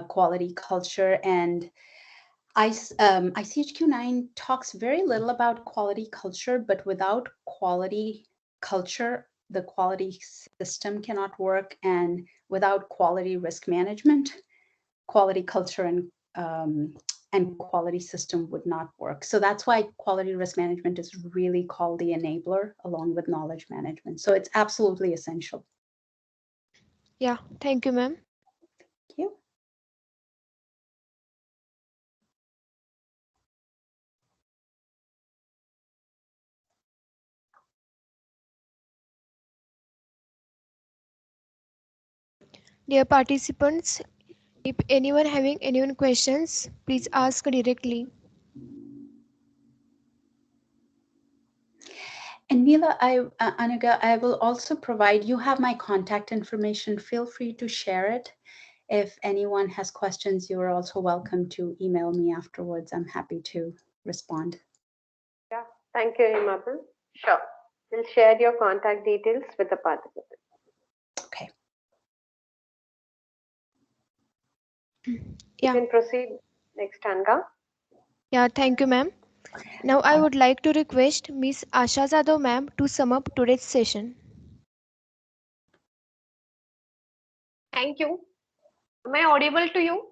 quality culture. And ICHQ9 talks very little about quality culture, but without quality culture, the quality system cannot work. And without quality risk management, quality culture and quality system would not work. So that's why quality risk management is really called the enabler along with knowledge management. So it's absolutely essential. Yeah, thank you, ma'am. Thank you. Dear participants, if anyone having any questions, please ask directly. And Mila, Anuga, I will also provide, you have my contact information. Feel free to share it. If anyone has questions, you are also welcome to email me afterwards. I'm happy to respond. Yeah, thank you, Himapal. Sure. We'll share your contact details with the participants. Okay. You Yeah, can proceed next, Anga. yeah, thank you, ma'am. Now I would like to request Miss Asha Jadhav ma'am to sum up today's session. Thank you. Am I audible to you?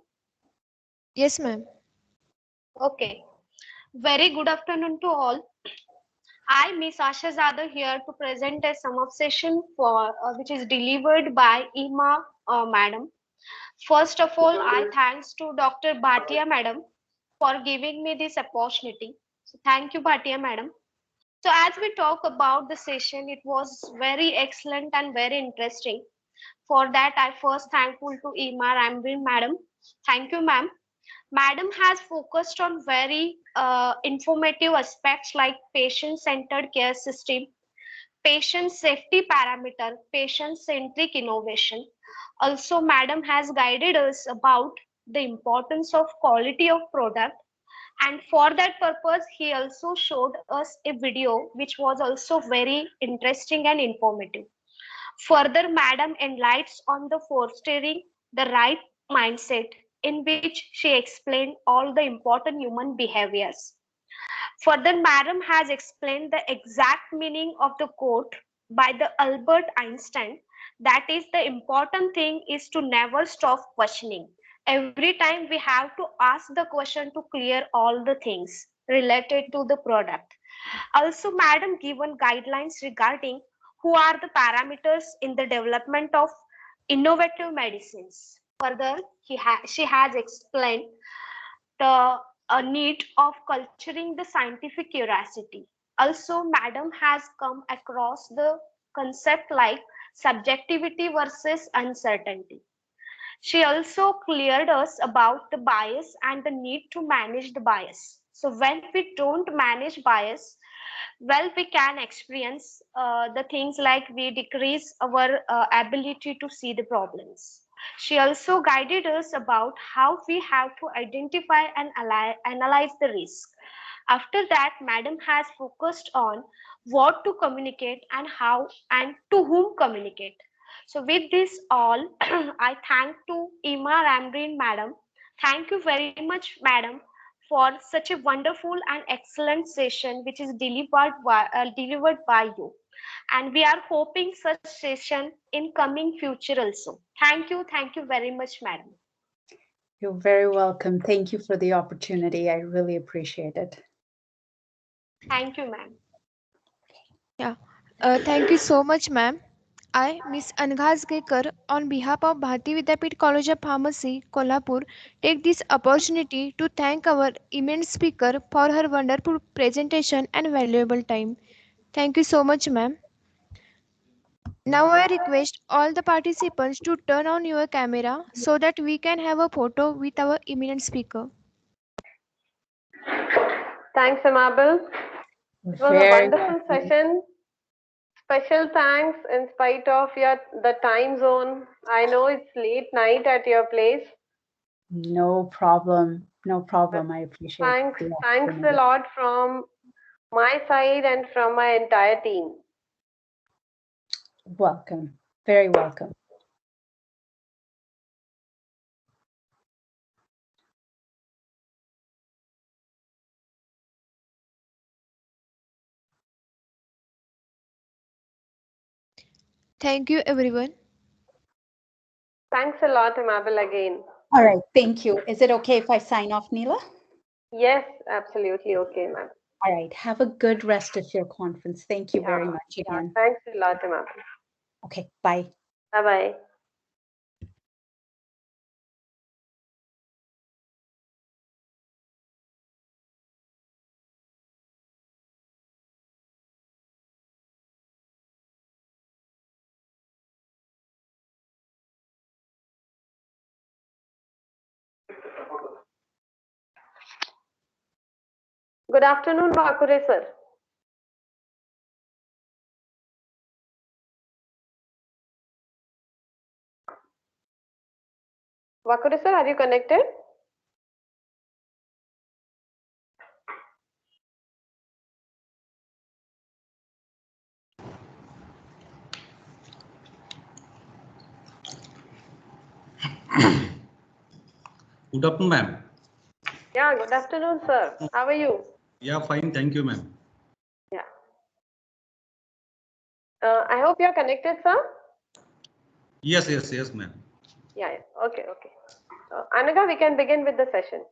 Yes, ma'am. Okay. Very good afternoon to all. I, Miss Asha Zada, here to present a sum up session for which is delivered by Ima Madam. First of all, I thanks to Dr. Bhatia Madam for giving me this opportunity. So thank you, Bhatia Madam. So as we talk about the session, it was very excellent and very interesting. For that, I first thankful to Ima Ramnarine Madam. Thank you, ma'am. Madam has focused on very informative aspects like patient-centered care system, patient safety parameter, patient-centric innovation. Also, Madam has guided us about the importance of quality of product, and for that purpose he also showed us a video which was also very interesting and informative. Further, Madam enlightens on the fostering the right mindset, in which she explained all the important human behaviors. Further, Madam has explained the exact meaning of the quote by the Albert Einstein, that is, the important thing is to never stop questioning. Every time we have to ask the question to clear all the things related to the product. Also, Madam given guidelines regarding who are the parameters in the development of innovative medicines. Further, she has explained the need of culturing the scientific curiosity. Also, Madam has come across the concept like subjectivity versus uncertainty. She also cleared us about the bias and the need to manage the bias. So when we don't manage bias, well, we can experience the things like we decrease our ability to see the problems. She also guided us about how we have to identify and analyze the risk. After that, Madam has focused on what to communicate and how and to whom communicate. So with this all, I thank to Ima Ramreen Madam. Thank you very much, Madam, for such a wonderful and excellent session which is delivered by you. And we are hoping such session in coming future also. Thank you very much, Madam. You're very welcome. Thank you for the opportunity. I really appreciate it. Thank you, ma'am. Yeah, thank you so much, ma'am. I, Miss Anghas Gekar, on behalf of Bharati Vidyapeeth College of Pharmacy, Kolhapur, take this opportunity to thank our immense speaker for her wonderful presentation and valuable time. Thank you so much, ma'am. Now I request all the participants to turn on your camera so that we can have a photo with our eminent speaker. Thanks, Amabel. It was a Very wonderful session. Special thanks in spite of the time zone. I know it's late night at your place. no problem. No problem. I appreciate the Thanks a opportunity. lot from my side and from my entire team. Welcome. Very welcome. Thank you, everyone. Thanks a lot, Amabel, again. All right. Thank you. Is it okay if I sign off, Neela? Yes, absolutely okay, ma'am. All right. Have a good rest of your conference. Thank you very much again. Thanks a lot, Amabel. Okay. Bye. Bye-bye. Good afternoon, Vakure sir. Vakure sir, are you connected? Good afternoon, ma'am. Yeah, good afternoon, sir. How are you? Yeah, fine. Thank you, ma'am. Yeah. I hope you're connected, sir. Yes, ma'am. Yeah. Okay. Anaga, we can begin with the session.